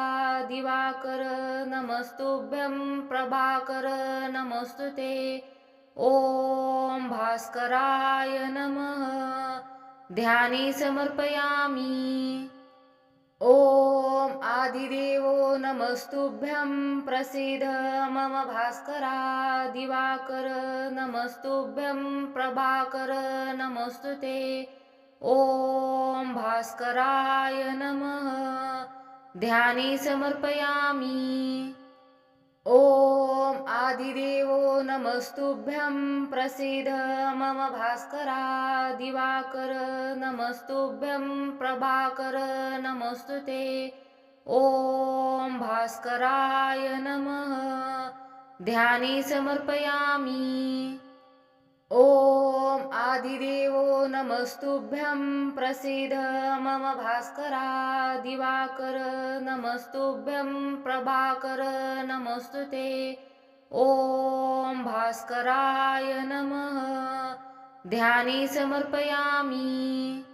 दिवाकर नमस्तुभ्यं प्रभाकर नमस्तुते। ॐ भास्कराय नमः। ध्याने समर्पयामि। ॐ आदिदेवो नमस्तुभ्यं प्रसीद मम भास्करा। दिवाकर नमस्तुभ्यं प्रभाकर नमस्तुते। ॐ भास्कराय नमः। ध्याने समर्पयामि। ॐ आदिदेवो नमस्तुभ्यं प्रसीद मम भास्करा। दिवाकर नमस्तुभ्यं प्रभाकर नमस्तुते। ॐ भास्कराय नमः। ध्याने समर्पयामि। ॐ आदिदेवो नमस्तुभ्यं प्रसीद मम भास्करा दिवाकर नमस्तुभ्यं प्रभाकर नमोऽस्तु ते। ॐ भास्कराय नमः। ध्याने समर्पयामि।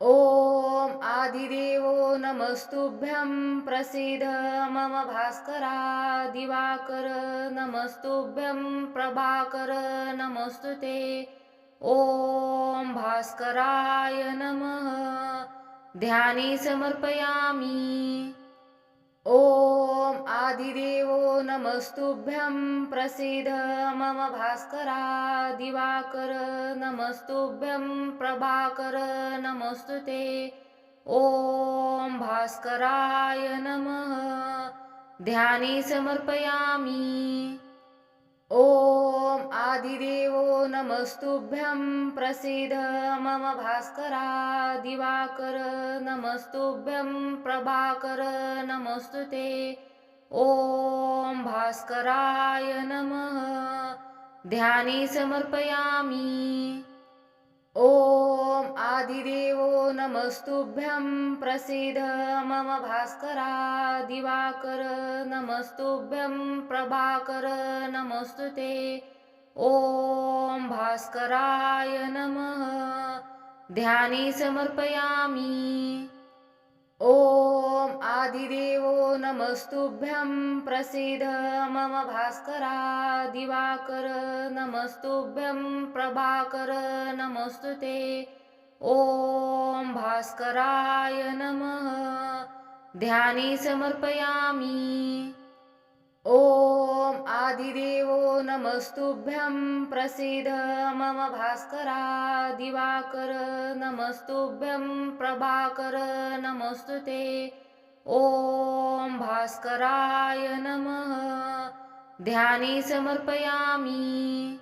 ॐ आदिदेवो नमस्तुभ्यं प्रसीद मम भास्करा दिवाकर नमस्तुभ्यं प्रभाकर नमोऽस्तु ते। ॐ भास्कराय नमः। ध्याने समर्पयामि। ॐ आदिदेवो नमस्तुभ्यं प्रसीद मम भास्करा दिवाकर नमस्तुभ्यं प्रभाकर नमोऽस्तु ते। ॐ भास्कराय नमः। ध्याने समर्पयामि। ॐ आदिदेवो नमस्तुभ्यं प्रसीद मम भास्करा दिवाकर नमस्तुभ्यं प्रभाकर नमोऽस्तु ते। ॐ भास्कराय नमः। ध्याने समर्पयामि। ॐ आदिदेवो नमस्तुभ्यं प्रसीद मम भास्करा दिवाकर नमस्तुभ्यं प्रभाकर नमोऽस्तु ते। ॐ भास्कराय नमः। ध्याने समर्पयामि। ॐ आदिदेवो नमस्तुभ्यं प्रसीद मम भास्करा दिवाकर नमस्तुभ्यं प्रभाकर नमोऽस्तु ते। ॐ भास्कराय नमः। ध्याने समर्पयामि। ॐ आदिदेवो नमस्तुभ्यं प्रसीद मम भास्करा दिवाकर नमस्तुभ्यं प्रभाकर नमोऽस्तु ते। ॐ भास्कराय नमः। ध्याने समर्पयामि।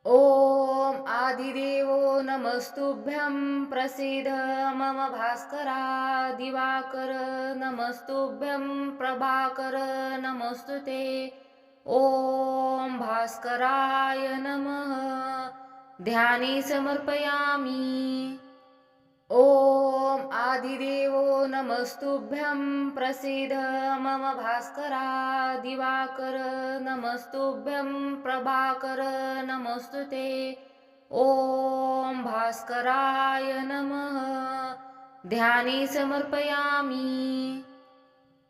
ॐ आदिदेवो नमस्तुभ्यं प्रसीद मम भास्करा दिवाकर नमस्तुभ्यं प्रभाकर नमोऽस्तु ते। ॐ भास्कराय नमः। ध्याने समर्पयामि। ॐ आदिदेवो नमस्तुभ्यं प्रसीद मम भास्करा दिवाकर नमस्तुभ्यं प्रभाकर नमोऽस्तु ते। ॐ भास्कराय नमः। ध्याने समर्पयामि।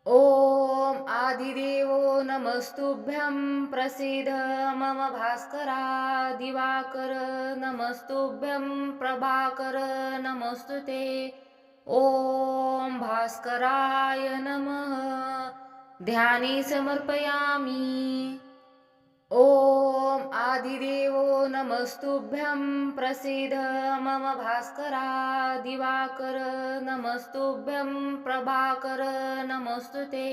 ॐ आदिदेवो नमस्तुभ्यं प्रसीद मम भास्करा दिवाकर नमस्तुभ्यं प्रभाकर नमोऽस्तु ते। ॐ भास्कराय नमः। ध्याने समर्पयामि। ॐ आदिदेवो नमस्तुभ्यं प्रसीद मम भास्करा दिवाकर नमस्तुभ्यं प्रभाकर नमोऽस्तु ते।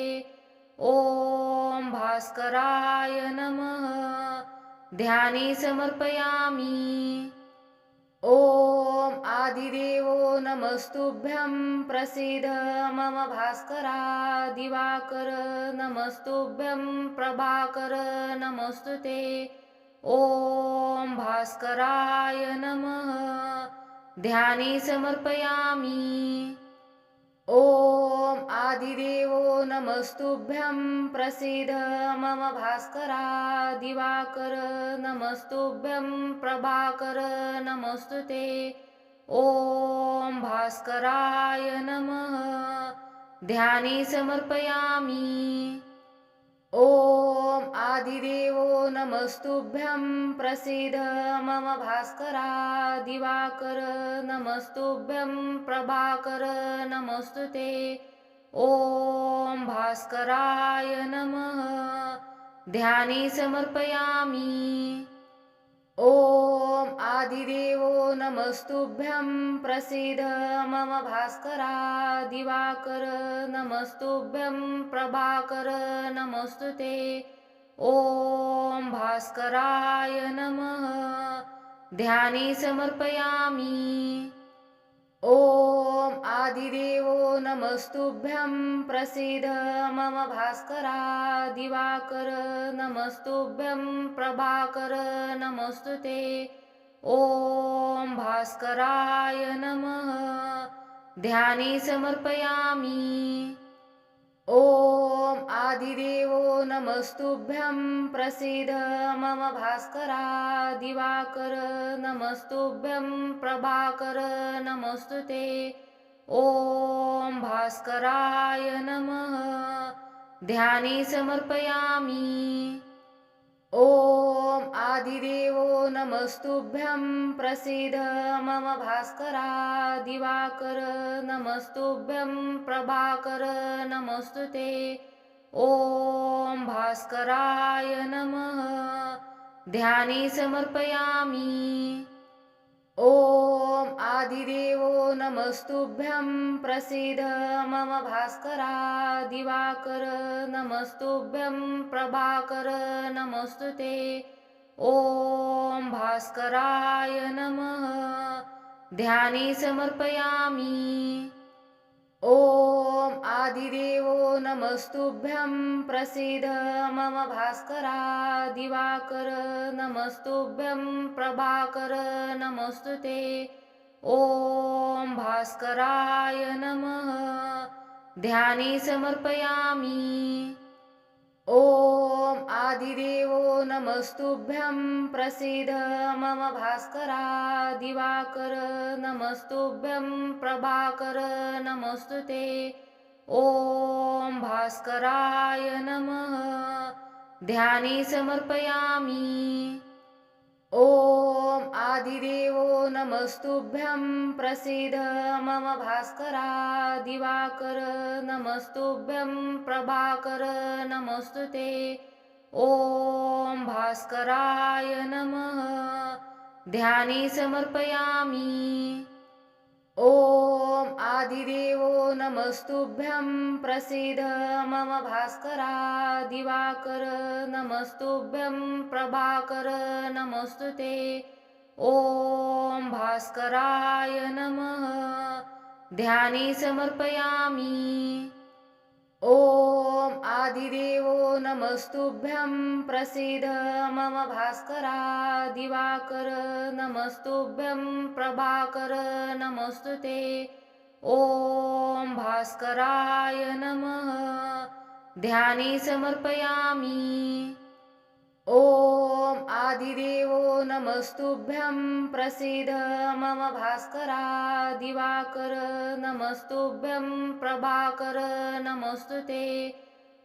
ॐ भास्कराय नमः। ध्याने समर्पयामि। ॐ आदिदेवो नमस्तुभ्यं प्रसीद मम भास्करा दिवाकर नमस्तुभ्यं प्रभाकर नमोऽस्तु ते। ॐ भास्कराय नमः। ध्याने समर्पयामि। ॐ आदिदेवो नमस्तुभ्यं प्रसीद मम भास्करा दिवाकर नमस्तुभ्यं प्रभाकर नमोऽस्तु ते। ॐ भास्कराय नमः। ध्याने समर्पयामि। ॐ आदिदेवो नमस्तुभ्यं प्रसीद मम भास्करा दिवाकर नमस्तुभ्यं प्रभाकर नमोऽस्तु ते। ॐ भास्कराय नमः। ध्याने समर्पयामि। ॐ आदिदेवो नमस्तुभ्यं प्रसीद मम भास्करा दिवाकर नमस्तुभ्यं प्रभाकर नमोऽस्तु ते। ॐ भास्कराय नमः। ध्याने समर्पयामि। ॐ आदिदेवो नमस्तुभ्यं प्रसीद मम भास्करा दिवाकर नमस्तुभ्यं प्रभाकर नमोऽस्तुते। ॐ भास्कराय नमः। ध्याने समर्पयामि। ॐ आदिदेवो नमस्तुभ्यं प्रसीद मम भास्करा दिवाकर नमस्तुभ्यं प्रभाकर नमोऽस्तुते। ॐ भास्कराय नमः। ध्याने समर्पयामि। ॐ आदिदेवो नमस्तुभ्यं प्रसीद मम भास्करा दिवाकर नमस्तुभ्यं प्रभाकर नमोऽस्तुते। ॐ भास्कराय नमः। ध्याने समर्पयामि। ॐ आदिदेवो नमस्तुभ्यं प्रसीद मम भास्करा दिवाकर नमस्तुभ्यं प्रभाकर नमोऽस्तुते। ॐ भास्कराय नमः। ध्याने समर्पयामि। ॐ आदिदेवो नमस्तुभ्यं प्रसीद मम भास्करा दिवाकर नमस्तुभ्यं प्रभाकर नमोऽस्तुते। ॐ भास्कराय नमः। ध्याने समर्पयामि। ॐ आदिदेवो नमस्तुभ्यं प्रसीद मम भास्करा दिवाकर नमस्तुभ्यं प्रभाकर नमोऽस्तुते। ॐ भास्कराय नमः। ध्याने समर्पयामि। ॐ आदिदेवो नमस्तुभ्यं प्रसीद मम भास्करा दिवाकर नमस्तुभ्यं प्रभाकर नमोऽस्तुते। ॐ भास्कराय नमः। ध्याने समर्पयामि। ॐ आदिदेवो नमस्तुभ्यं प्रसीद मम भास्करा दिवाकर नमस्तुभ्यं प्रभाकर नमोऽस्तुते। ॐ भास्कराय नमः। ध्याने समर्पयामि। ॐ आदिदेवो नमस्तुभ्यं प्रसीद मम भास्करा दिवाकर नमस्तुभ्यं प्रभाकर नमोऽस्तुते। ॐ भास्कराय नमः। ध्याने समर्पयामि। ॐ आदिदेवो नमस्तुभ्यं प्रसीद मम भास्करा दिवाकर नमस्तुभ्यं प्रभाकर नमोऽस्तुते।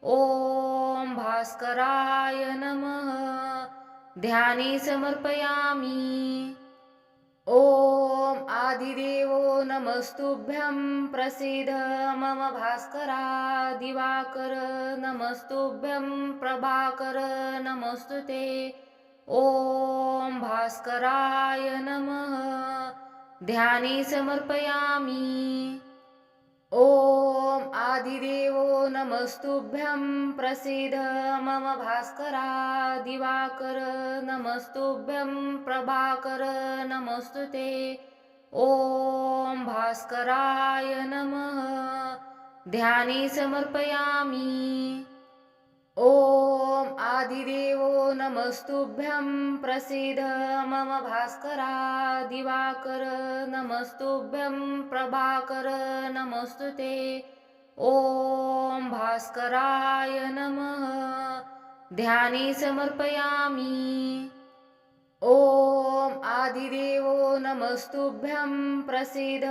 ॐ भास्कराय नमः। ध्याने समर्पयामि। ॐ आदिदेवो नमस्तुभ्यं प्रसीद मम भास्करा दिवाकर नमस्तुभ्यं प्रभाकर नमोऽस्तुते। ॐ भास्कराय नमः। ध्याने समर्पयामि। ॐ आदिदेवो नमस्तुभ्यं प्रसीद मम भास्करा दिवाकर नमस्तुभ्यं प्रभाकर नमोऽस्तुते। ॐ भास्कराय नमः। ध्याने समर्पयामि। ॐ आदिदेवो नमस्तुभ्यं प्रसीद मम भास्करा दिवाकर नमस्तुभ्यं प्रभाकर नमोऽस्तुते। ॐ भास्कराय नमः। ध्याने समर्पयामि। ॐ आदिदेवो नमस्तुभ्यं प्रसीद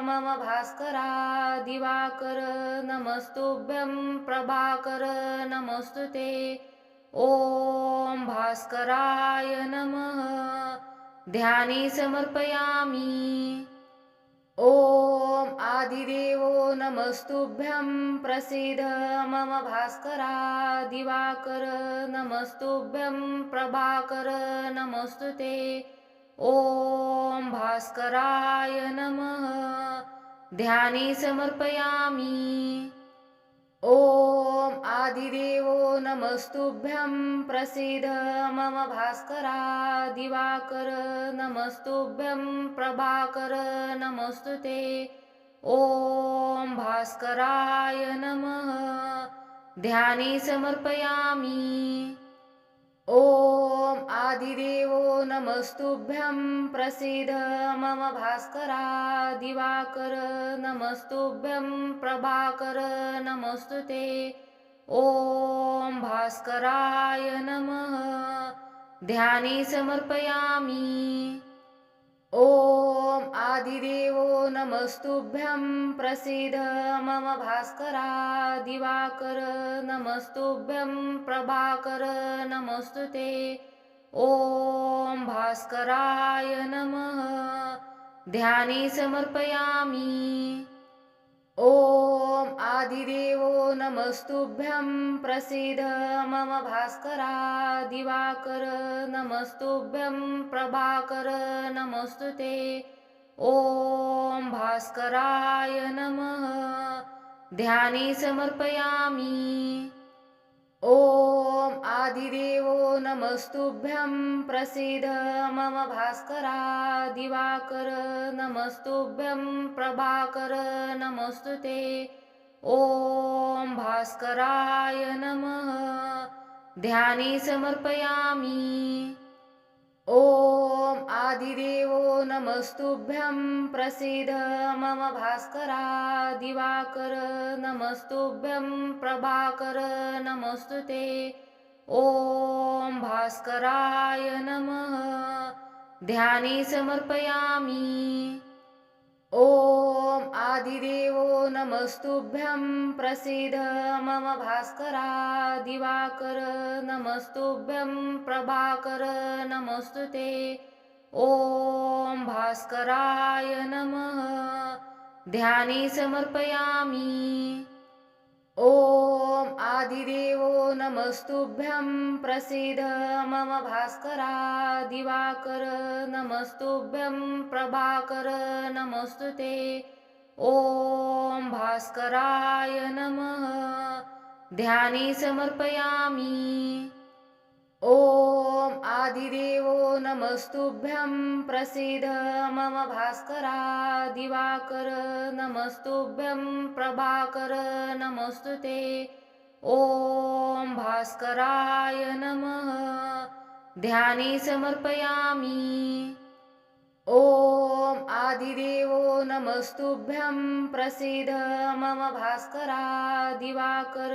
मम भास्करा दिवाकर नमस्तुभ्यं प्रभाकर नमोऽस्तुते। ॐ भास्कराय नमः। ध्याने समर्पयामि। ॐ आदिदेवो नमस्तुभ्यं प्रसीद मम भास्करा दिवाकर नमस्तुभ्यं प्रभाकर नमोऽस्तुते। ॐ भास्कराय नमः। ध्याने समर्पयामि। ॐ आदिदेवो नमस्तुभ्यं प्रसीद मम भास्करा दिवाकर नमस्तुभ्यं प्रभाकर नमस्तुते ॐ भास्कराय नमः ध्याने समर्पयामि ॐ आदिदेवो नमस्तुभ्यं प्रसीद मम भास्करा दिवाकर नमस्तुभ्यं प्रभाकर नमस्तुते ॐ भास्कराय नमः ध्याने समर्पयामि ॐ आदिदेवो नमस्तुभ्यं प्रसीद मम भास्करा दिवाकर नमस्तुभ्यं प्रभाकर नमस्तुते ॐ भास्कराय नमः ध्याने समर्पयामि ॐ आदिदेवो नमस्तुभ्यं प्रसीद मम भास्करा दिवाकर नमस्तुभ्यं प्रभाकर नमस्तुते ॐ भास्कराय नमः ध्याने समर्पयामि ॐ आदिदेवो नमस्तुभ्यं प्रसीद मम भास्करा दिवाकर नमस्तुभ्यं प्रभाकर नमस्तुते ॐ भास्कराय नमः ध्याने समर्पयामि ॐ आदिदेवो नमस्तुभ्यं प्रसीद मम भास्करा दिवाकर नमस्तुभ्यं प्रभाकर नमस्तुते ॐ भास्कराय नमः ध्याने समर्पयामि ॐ आदिदेवो नमस्तुभ्यं प्रसीद मम भास्करा दिवाकर नमस्तुभ्यं प्रभाकर नमस्तुते ॐ भास्कराय नमः ध्याने समर्पयामि ॐ आदिदेवो नमस्तुभ्यं प्रसीद मम भास्करा दिवाकर नमस्तुभ्यं प्रभाकर नमस्तुते ॐ भास्कराय नमः ध्याने समर्पयामि ॐ आदिदेवो नमस्तुभ्यं प्रसीद मम भास्करा दिवाकर नमस्तुभ्यं प्रभाकर नमस्तुते ॐ भास्कराय नमः ध्याने समर्पयामि ॐ आदिदेवो नमस्तुभ्यं प्रसीद मम भास्करा दिवाकर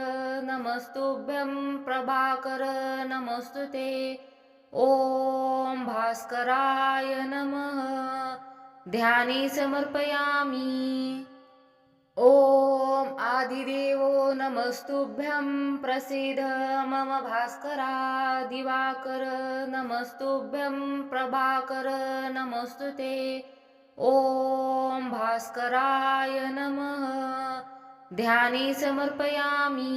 नमस्तुभ्यं प्रभाकर नमस्तुते ॐ भास्कराय नमः ध्याने समर्पयामि ॐ आदिदेवो नमस्तुभ्यं प्रसीद मम भास्करा दिवाकर नमस्तुभ्यं प्रभाकर नमस्तुते ॐ भास्कराय नमः ध्याने समर्पयामि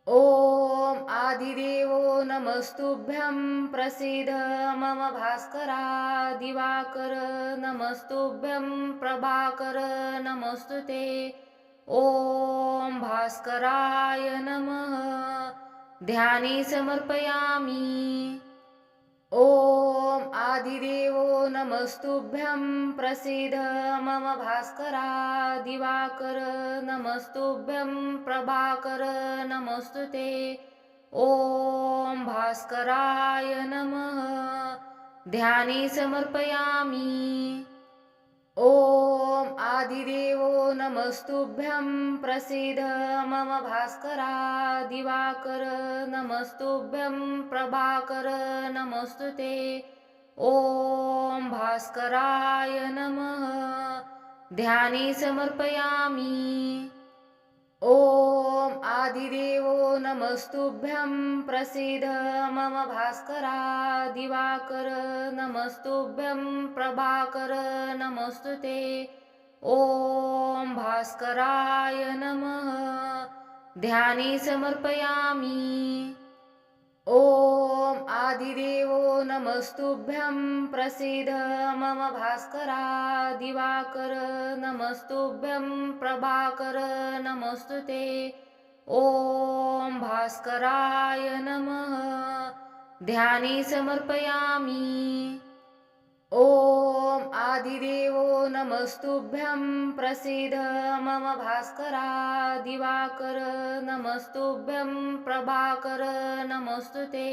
ॐ आदिदेवो नमस्तुभ्यं प्रसीद मम भास्करा दिवाकर नमस्तुभ्यं प्रभाकर नमस्तुते ॐ भास्कराय नमः ध्याने समर्पयामि ॐ आदिदेवो नमस्तुभ्यं प्रसीद मम भास्करा दिवाकर नमस्तुभ्यं प्रभाकर नमस्तुते ॐ भास्कराय नमः ध्याने समर्पयामि ॐ आदिदेवो नमस्तुभ्यं प्रसीद मम भास्करा दिवाकर नमस्तुभ्यं प्रभाकर नमस्तुते ॐ भास्कराय नमः ध्याने समर्पयामि ॐ आदिदेवो नमस्तुभ्यं प्रसीद मम भास्करा दिवाकर नमस्तुभ्यं प्रभाकर नमस्तुते ॐ भास्कराय नमः ध्याने समर्पयामि ॐ आदिदेवो नमस्तुभ्यं प्रसीद मम भास्करा दिवाकर नमस्तुभ्यं प्रभाकर नमोऽस्तु ते। ॐ भास्कराय नमः। ध्याने समर्पयामि। ॐ आदिदेवो नमस्तुभ्यं प्रसीद मम भास्करा दिवाकर नमस्तुभ्यं प्रभाकर नमोऽस्तु ते।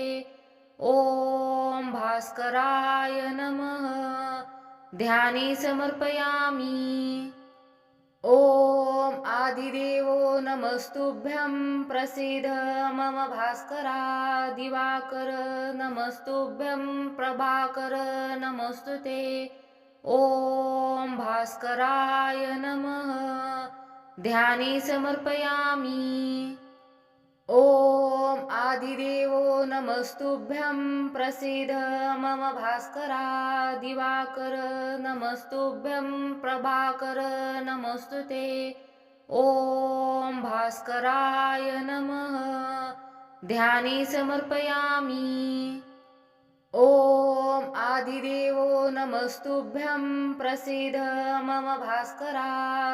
ॐ भास्कराय नमः। ध्याने समर्पयामि। ॐ आदिदेवो नमस्तुभ्यं प्रसीद मम भास्करा दिवाकर नमस्तुभ्यं प्रभाकर नमोऽस्तु ते। ॐ भास्कराय नमः। ध्याने समर्पयामि। ॐ आदिदेवो नमस्तुभ्यं प्रसीद मम भास्करा दिवाकर नमस्तुभ्यं प्रभाकर नमोऽस्तु ते। ॐ भास्कराय नमः। ध्याने समर्पयामि। ॐ आदिदेवो नमस्तुभ्यं प्रसीद मम भास्करा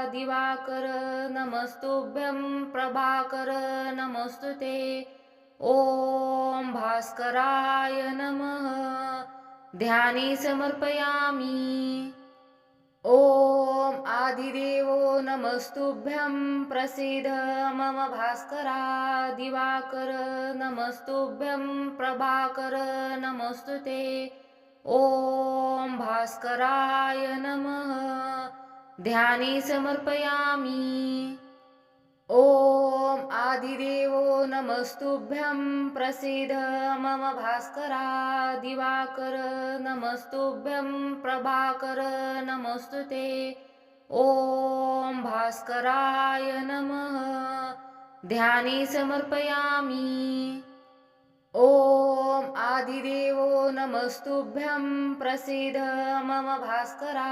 दिवाकर नमस्तुभ्यं प्रभाकर नमोऽस्तु ते। ॐ भास्कराय नमः। ध्याने समर्पयामि। ॐ आदिदेवो नमस्तुभ्यं प्रसीद मम भास्करा दिवाकर नमस्तुभ्यं प्रभाकर नमोऽस्तु ते। ॐ भास्कराय नमः। ध्याने समर्पयामि। ॐ आदिदेवो नमस्तुभ्यं प्रसीद मम भास्करा दिवाकर नमस्तुभ्यं प्रभाकर नमोऽस्तु ते। ॐ भास्कराय नमः। ध्याने समर्पयामि। ॐ आदिदेवो नमस्तुभ्यं प्रसीद मम भास्करा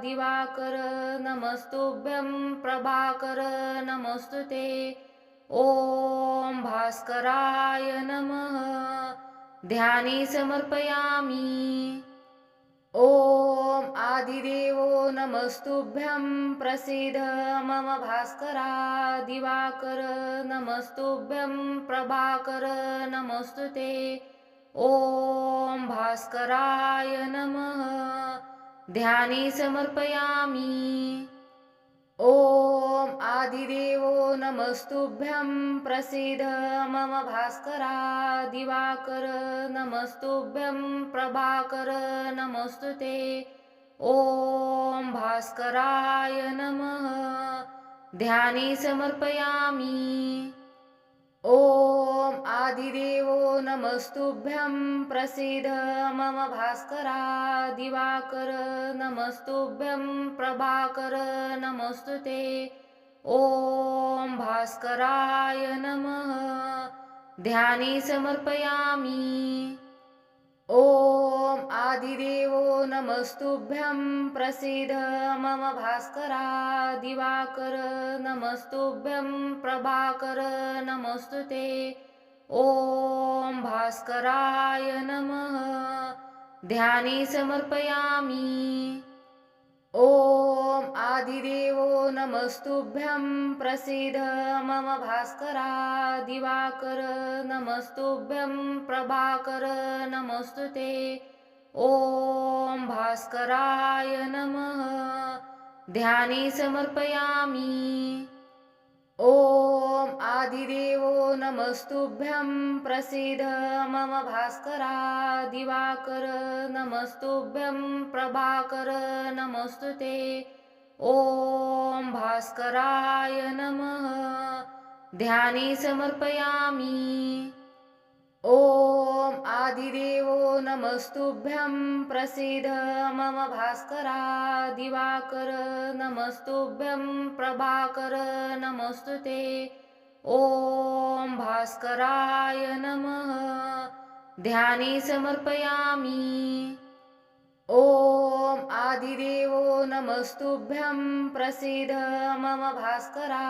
दिवाकर नमस्तुभ्यं प्रभाकर नमोऽस्तु ते। ॐ भास्कराय नमः। ध्याने समर्पयामि। ॐ आदिदेवो नमस्तुभ्यं प्रसीद मम भास्करा दिवाकर नमस्तुभ्यं प्रभाकर नमोऽस्तु ते। ॐ भास्कराय नमः। ध्याने समर्पयामि। ॐ आदिदेवो नमस्तुभ्यं प्रसीद मम भास्करा दिवाकर नमस्तुभ्यं प्रभाकर नमोऽस्तु ते। ॐ भास्कराय नमः। ध्याने समर्पयामि। ॐ आदिदेवो नमस्तुभ्यं प्रसीद मम भास्करा दिवाकर नमस्तुभ्यं प्रभाकर नमोऽस्तु ते। ॐ भास्कराय नमः। ध्याने समर्पयामि। ॐ आदिदेवो नमस्तुभ्यं प्रसीद मम भास्करा दिवाकर नमस्तुभ्यं प्रभाकर नमोऽस्तु ते। ॐ भास्कराय नमः। ध्याने समर्पयामि। ॐ आदिदेवो नमस्तुभ्यं प्रसीद मम भास्करा दिवाकर नमस्तुभ्यं प्रभाकर नमोऽस्तु ते। ॐ भास्कराय नमः। ध्याने समर्पयामि। ॐ आदिदेवो नमस्तुभ्यं प्रसीद मम भास्करा दिवाकर नमस्तुभ्यं प्रभाकर नमोऽस्तु ते। ॐ भास्कराय नमः। ध्याने समर्पयामि। ॐ आदिदेवो नमस्तुभ्यं प्रसीद मम भास्करा दिवाकर नमस्तुभ्यं प्रभाकर नमोऽस्तु ते। ॐ भास्कराय नमः। ध्याने समर्पयामि। ॐ आदिदेवो नमस्तुभ्यं प्रसीद मम भास्करा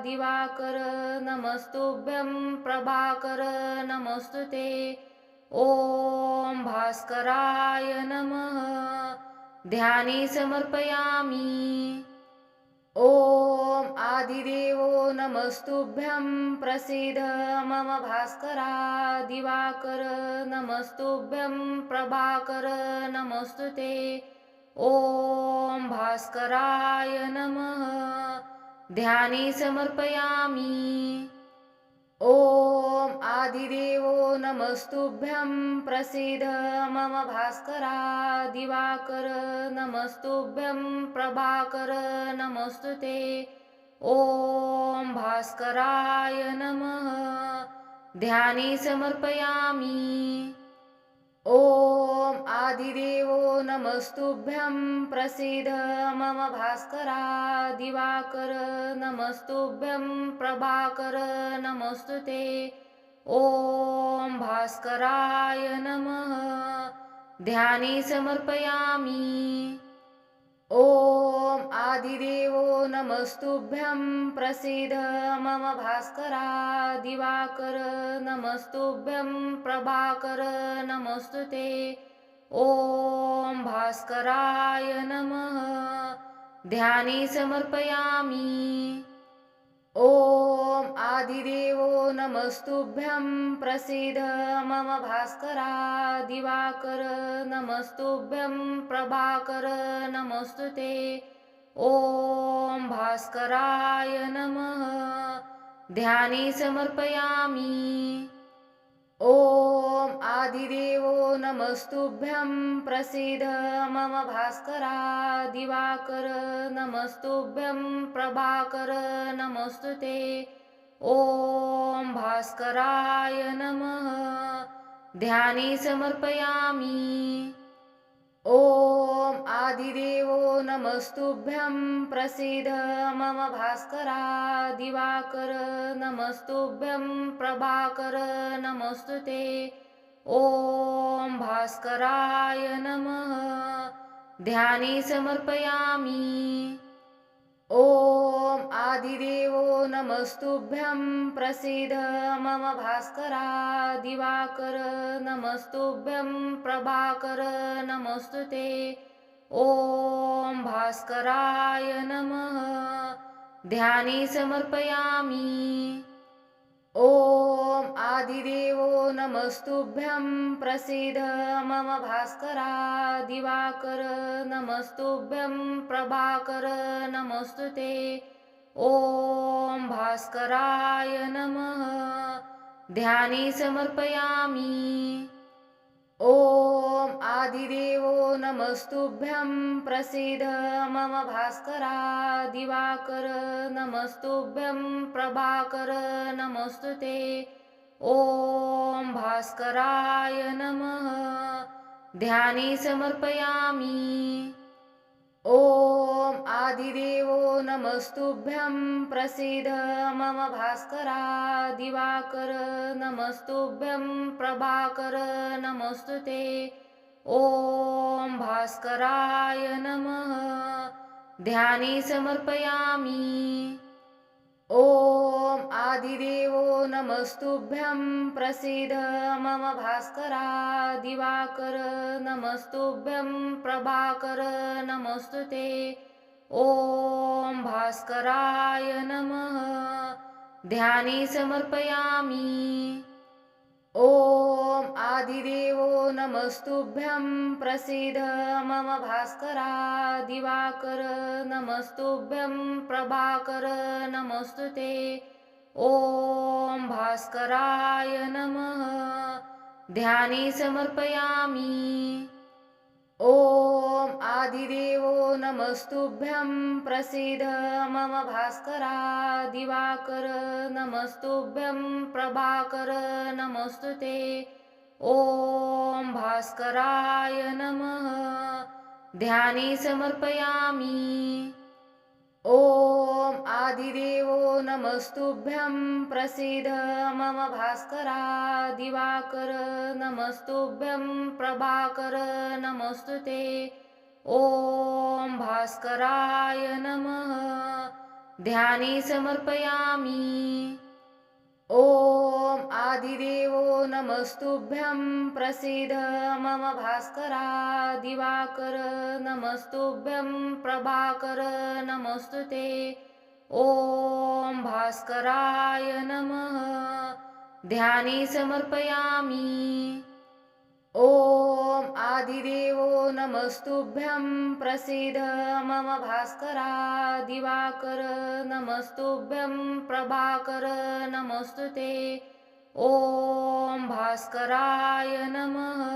दिवाकर नमस्तुभ्यं प्रभाकर नमस्तुते ॐ भास्कराय नमः ध्याने समर्पयामि ॐ आदिदेवो नमस्तुभ्यं प्रसीद मम भास्करा दिवाकर नमस्तुभ्यं प्रभाकर नमस्तुते ॐ भास्कराय नमः ध्याने समर्पयामि ॐ आदिदेवो नमस्तुभ्यं प्रसीद मम भास्करा दिवाकर नमस्तुभ्यं प्रभाकर नमस्तुते ॐ भास्कराय नमः ध्याने समर्पयामि ॐ आदिदेवो नमस्तुभ्यं प्रसीद मम भास्करा दिवाकर नमस्तुभ्यं प्रभाकर नमस्तुते ॐ भास्कराय नमः ध्याने समर्पयामि ॐ आदिदेवो नमस्तुभ्यं प्रसीद मम भास्करा दिवाकर नमस्तुभ्यं प्रभाकर नमस्तुते ॐ भास्कराय नमः ध्याने समर्पयामि ॐ आदिदेवो नमस्तुभ्यं प्रसीद मम भास्करा दिवाकर नमस्तुभ्यं प्रभाकर नमस्तुते ॐ भास्कराय नमः ध्याने समर्पयामि ॐ आदिदेवो नमस्तुभ्यं प्रसीद मम भास्करा दिवाकर नमस्तुभ्यं प्रभाकर नमस्तुते ॐ भास्कराय नमः ध्याने समर्पयामि ॐ आदिदेवो नमस्तुभ्यं प्रसीद मम भास्करा दिवाकर नमस्तुभ्यं प्रभाकर नमस्तुते ॐ भास्कराय नमः ध्याने समर्पयामि ॐ आदिदेवो नमस्तुभ्यं प्रसीद मम भास्करा दिवाकर नमस्तुभ्यं प्रभाकर नमस्तुते ॐ भास्कराय नमः ध्याने समर्पयामि ॐ आदिदेवो नमस्तुभ्यं प्रसीद मम भास्करा दिवाकर नमस्तुभ्यं प्रभाकर नमस्तुते ॐ भास्कराय नमः ध्याने समर्पयामि ॐ आदिदेवो नमस्तुभ्यं प्रसीद मम भास्करा दिवाकर नमस्तुभ्यं प्रभाकर नमस्तुते ॐ भास्कराय नमः ध्याने समर्पयामि ॐ आदिदेवो नमस्तुभ्यं प्रसीद मम भास्करा दिवाकर नमस्तुभ्यं प्रभाकर नमस्तुते ॐ भास्कराय नमः ध्याने समर्पयामि ॐ आदिदेवो नमस्तुभ्यं प्रसीद मम भास्करा दिवाकर नमस्तुभ्यं प्रभाकर नमस्तुते ॐ भास्कराय नमः ध्याने समर्पयामि ॐ आदिदेवो नमस्तुभ्यं प्रसीद मम भास्करा दिवाकर नमस्तुभ्यं प्रभाकर नमस्तुते ॐ भास्कराय नमः ध्याने समर्पयामि ॐ आदिदेवो नमस्तुभ्यं प्रसीद मम भास्करा दिवाकर नमस्तुभ्यं प्रभाकर नमस्तुते ॐ भास्कराय नमः ध्याने समर्पयामि ॐ आदिदेवो नमस्तुभ्यं प्रसीद मम भास्करा दिवाकर नमस्तुभ्यं प्रभाकर नमोस्तुते ॐ भास्कराय नमः ध्यानी समर्पयामि ॐ आदिदेवो नमस्तुभ्यं प्रसीद मम भास्करा दिवाकर नमस्तुभ्यं प्रभाकर नमोस्तुते ॐ भास्कराय नमः ध्यानी समर्पयामि ॐ आदिदेवो नमस्तुभ्यं प्रसीद मम भास्करा दिवाकर नमस्तुभ्यं प्रभाकर नमोस्तुते ॐ भास्कराय नमः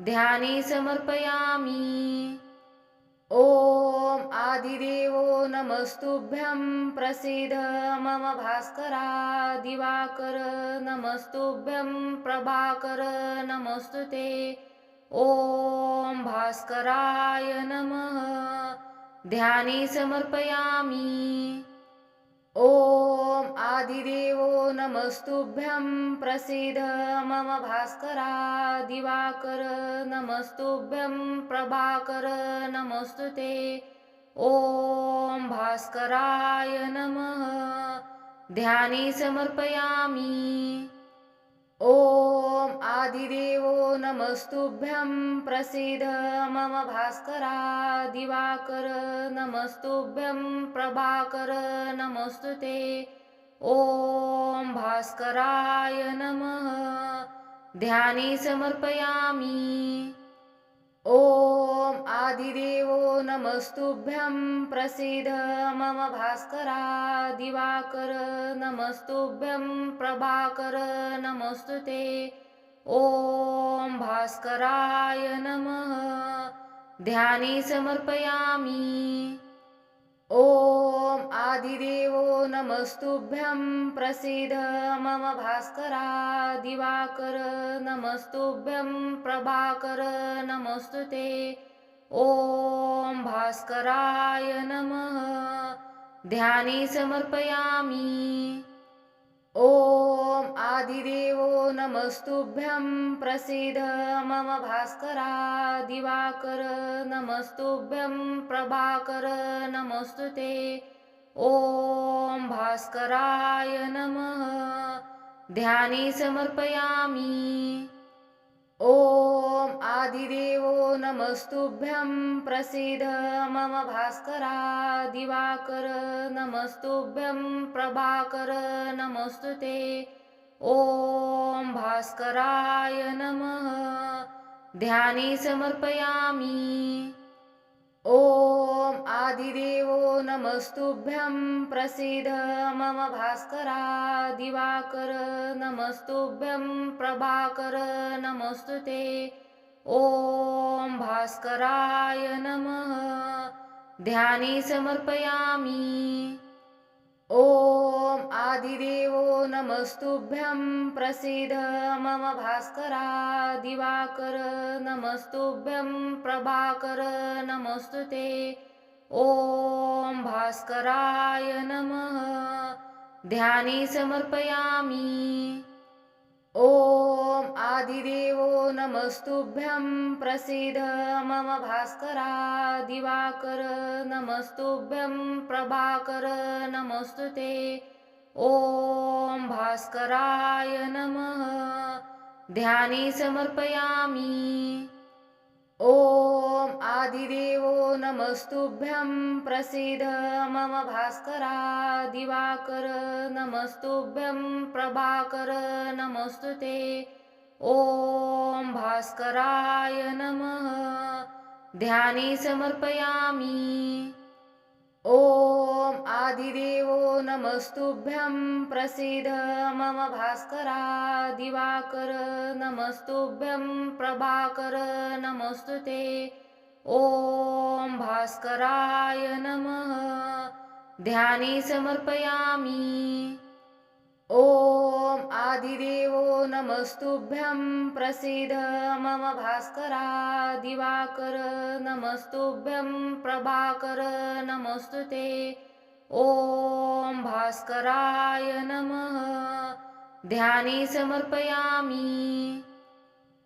ध्यानी समर्पयामि ॐ आदिदेवो नमस्तुभ्यं प्रसीद मम भास्करा दिवाकर नमस्तुभ्यं प्रभाकर नमोस्तुते ॐ भास्कराय नमः ध्यानी समर्पयामि ॐ आदिदेवो नमस्तुभ्यं प्रसीद मम भास्करा दिवाकर नमस्तुभ्यं प्रभाकर नमोस्तुते ॐ भास्कराय नमः ध्यानी समर्पयामि ॐ आदिदेवो नमस्तुभ्यं प्रसीद मम भास्करा दिवाकर नमस्तुभ्यं प्रभाकर नमोस्तुते ॐ भास्कराय नमः ध्यानी समर्पयामि ॐ आदिदेवो नमस्तुभ्यं प्रसीद मम भास्करा दिवाकर नमस्तुभ्यं प्रभाकर नमोस्तुते ॐ भास्कराय नमः ध्यानी समर्पयामि ॐ आदिदेवो नमस्तुभ्यं प्रसीद मम भास्करा दिवाकर नमस्तुभ्यं प्रभाकर नमोस्तुते ॐ भास्कराय नमः ध्यानी समर्पयामि ॐ आदिदेवो नमस्तुभ्यं प्रसीद मम भास्करा दिवाकर नमस्तुभ्यं प्रभाकर नमोस्तुते ॐ भास्कराय नमः ध्यानी समर्पयामि ॐ आदिदेवो नमस्तुभ्यं प्रसीद मम भास्करा दिवाकर नमस्तुभ्यं प्रभाकर नमोस्तुते ॐ भास्कराय नमः ध्यानी समर्पयामि ॐ आदिदेवो नमस्तुभ्यं प्रसीद मम भास्करा दिवाकर नमस्तुभ्यं प्रभाकर नमोस्तुते ॐ भास्कराय नमः ध्यानी समर्पयामि ॐ आदिदेवो नमस्तुभ्यं प्रसीद मम भास्करा दिवाकर नमस्तुभ्यं प्रभाकर नमोस्तुते ॐ भास्कराय नमः ध्यानी समर्पयामि ॐ आदिदेवो नमस्तुभ्यं प्रसीद मम भास्करा दिवाकर नमस्तुभ्यं प्रभाकर नमोस्तुते ॐ भास्कराय नमः ध्यानी समर्पयामि ॐ आदिदेवो नमस्तुभ्यं प्रसीद मम भास्करा दिवाकर नमस्तुभ्यं प्रभाकर नमोस्तुते ॐ भास्कराय नमः ध्यानी समर्पयामि ॐ आदिदेवो नमस्तुभ्यं प्रसीद मम भास्करा दिवाकर नमस्तुभ्यं प्रभाकर नमोस्तुते ॐ भास्कराय नमः ध्यानी समर्पयामि ॐ आदिदेवो नमस्तुभ्यं प्रसीद मम भास्करा दिवाकर नमस्तुभ्यं प्रभाकर नमोस्तुते ॐ भास्कराय नमः ध्याने समर्पयामि।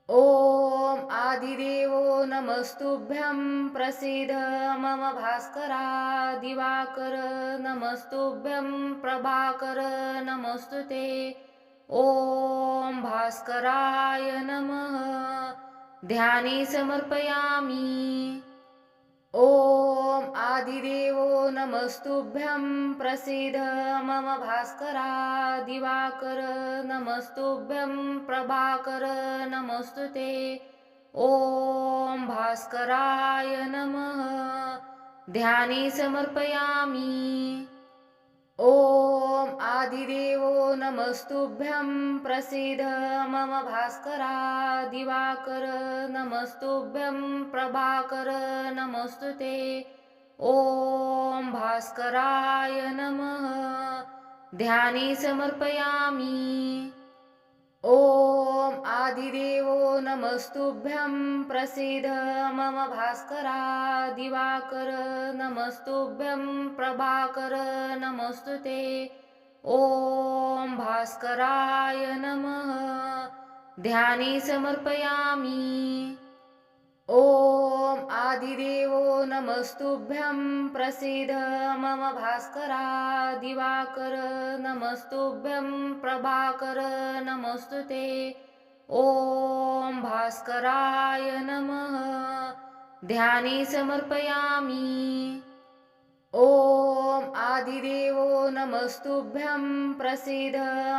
ॐ आदिदेवो नमस्तुभ्यं प्रसीद मम भास्करा दिवाकर नमस्तुभ्यं प्रभाकर नमस्तुते। ॐ भास्कराय नमः ध्याने समर्पयामि। ॐ आदिदेवो नमस्तुभ्यं प्रसीद मम भास्करा दिवाकर नमस्तुभ्यं प्रभाकर नमस्तुते। ॐ भास्कराय नमः ध्याने समर्पयामि। ॐ आदिदेवो नमस्तुभ्यं प्रसीद मम भास्करा दिवाकर नमस्तुभ्यं प्रभाकर नमस्तुते। ॐ भास्कराय नमः ध्याने समर्पयामि। ॐ आदिदेवो नमस्तुभ्यं प्रसीद मम भास्करा दिवाकर नमस्तुभ्यं प्रभाकर नमस्तुते। ॐ भास्कराय नमः ध्याने समर्पयामि। ॐ आदिदेवो नमस्तुभ्यं प्रसीद मम भास्करा दिवाकर नमस्तुभ्यं प्रभाकर नमस्तुते। ॐ भास्कराय नमः ध्याने समर्पयामि। ॐ आदिदेवो नमस्तुभ्यं प्रसीद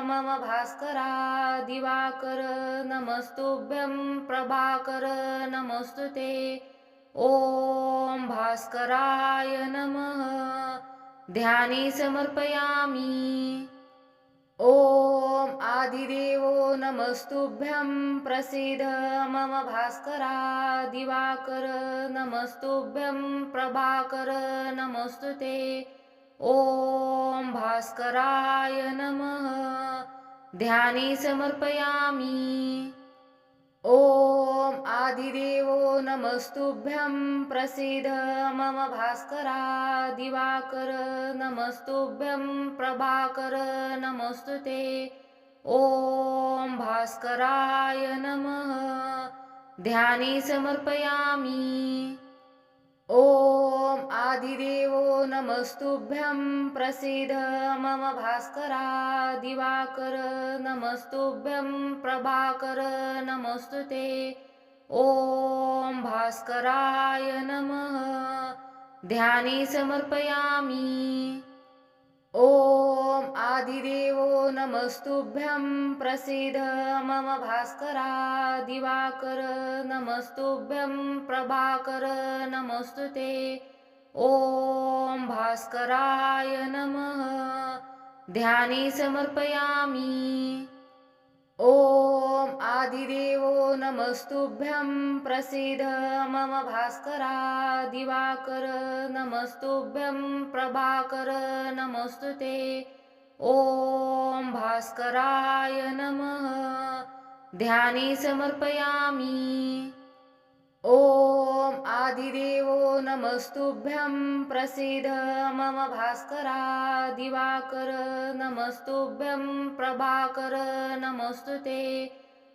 मम भास्करा दिवाकर नमस्तुभ्यं प्रभाकर नमस्तुते। ॐ भास्कराय नमः ध्याने समर्पयामि। ॐ आदिदेवो नमस्तुभ्यं प्रसीद मम भास्करा दिवाकर नमस्तुभ्यं प्रभाकर नमस्तुते। ॐ भास्कराय नमः ध्याने समर्पयामि। ॐ आदिदेवो नमस्तुभ्यं प्रसीद मम भास्करा दिवाकर नमस्तुभ्यं प्रभाकर नमस्तुते। ॐ भास्कराय नमः ध्याने समर्पयामि। ॐ आदिदेवो नमस्तुभ्यं प्रसीद मम भास्करा दिवाकर नमस्तुभ्यं प्रभाकर नमस्तुते। ॐ भास्कराय नमः ध्याने समर्पयामि। ॐ आदिदेवो नमस्तुभ्यं प्रसीद मम भास्करा दिवाकर नमस्तुभ्यं प्रभाकर नमस्तुते। ॐ भास्कराय नमः ध्याने समर्पयामि। ॐ आदिदेवो नमस्तुभ्यं प्रसीद मम भास्करा दिवाकर नमस्तुभ्यं प्रभाकर नमस्तुते। ॐ भास्कराय नमः ध्याने समर्पयामि। ॐ आदिदेवो नमस्तुभ्यं प्रसीद मम भास्करा दिवाकर नमस्तुभ्यं प्रभाकर नमस्तुते।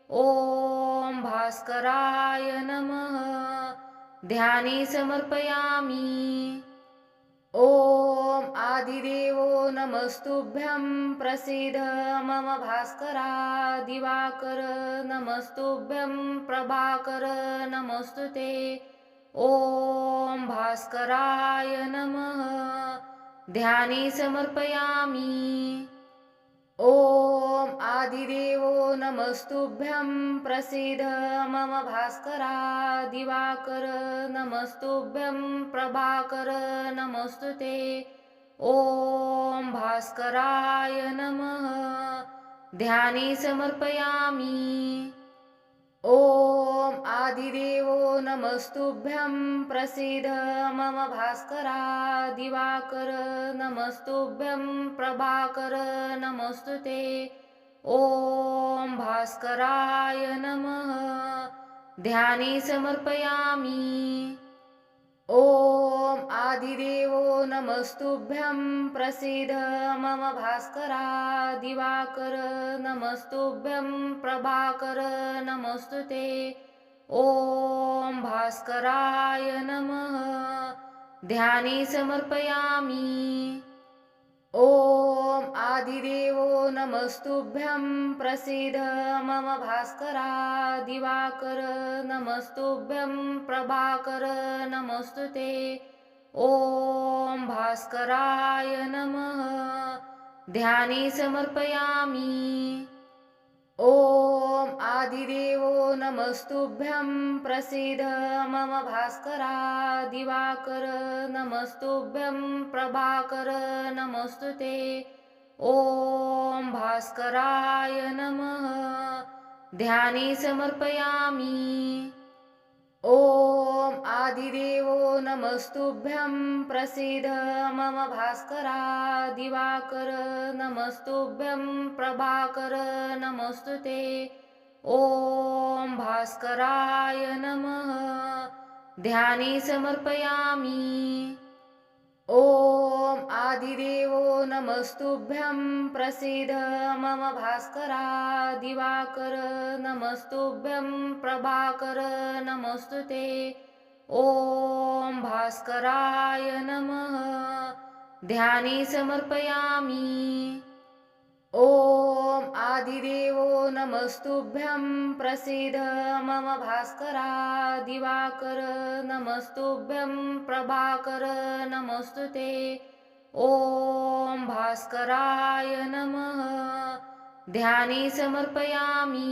ॐ भास्कराय नमः ध्याने समर्पयामि। ॐ आदिदेवो नमस्तुभ्यं प्रसीद मम भास्करा दिवाकर नमस्तुभ्यं प्रभाकर नमस्तुते। ॐ भास्कराय नमः ध्याने समर्पयामि। ॐ आदिदेवो नमस्तुभ्यं प्रसीद मम भास्करा दिवाकर नमस्तुभ्यं प्रभाकर नमस्तुते। ॐ भास्कराय नमः ध्याने समर्पयामि। ॐ आदिदेवो नमस्तुभ्यं प्रसीद मम भास्करा दिवाकर नमस्तुभ्यं प्रभाकर नमस्तुते। ॐ भास्कराय नमः ध्याने समर्पयामि। ॐ आदिदेवो नमस्तुभ्यं प्रसीद मम भास्करा दिवाकर नमस्तुभ्यं प्रभाकर नमस्तुते ॐ भास्कराय नमः ध्यानी समर्पयामि ॐ आदिदेवो नमस्तुभ्यं प्रसीद मम भास्करा दिवाकर नमस्तुभ्यं प्रभाकर नमस्तुते ॐ भास्कराय नमः ध्यानी समर्पयामि ॐ आदिदेवो नमस्तुभ्यं प्रसीद मम भास्करा दिवाकर नमस्तुभ्यं प्रभाकर नमस्तुते ॐ भास्कराय नमः ध्यानी समर्पयामि ॐ आदिदेवो नमस्तुभ्यं प्रसीद मम भास्करा दिवाकर नमस्तुभ्यं प्रभाकर नमस्तुते ॐ भास्कराय नमः ध्यानी समर्पयामि ॐ आदिदेवो नमस्तुभ्यं प्रसीद मम भास्करा दिवाकर नमस्तुभ्यं प्रभाकर नमस्तुते ॐ भास्कराय नमः ध्यानी समर्पयामि ॐ आदिदेवो नमस्तुभ्यं प्रसीद मम भास्करा दिवाकर नमस्तुभ्यं प्रभाकर नमस्तुते ॐ भास्कराय नमः ध्यानी समर्पयामि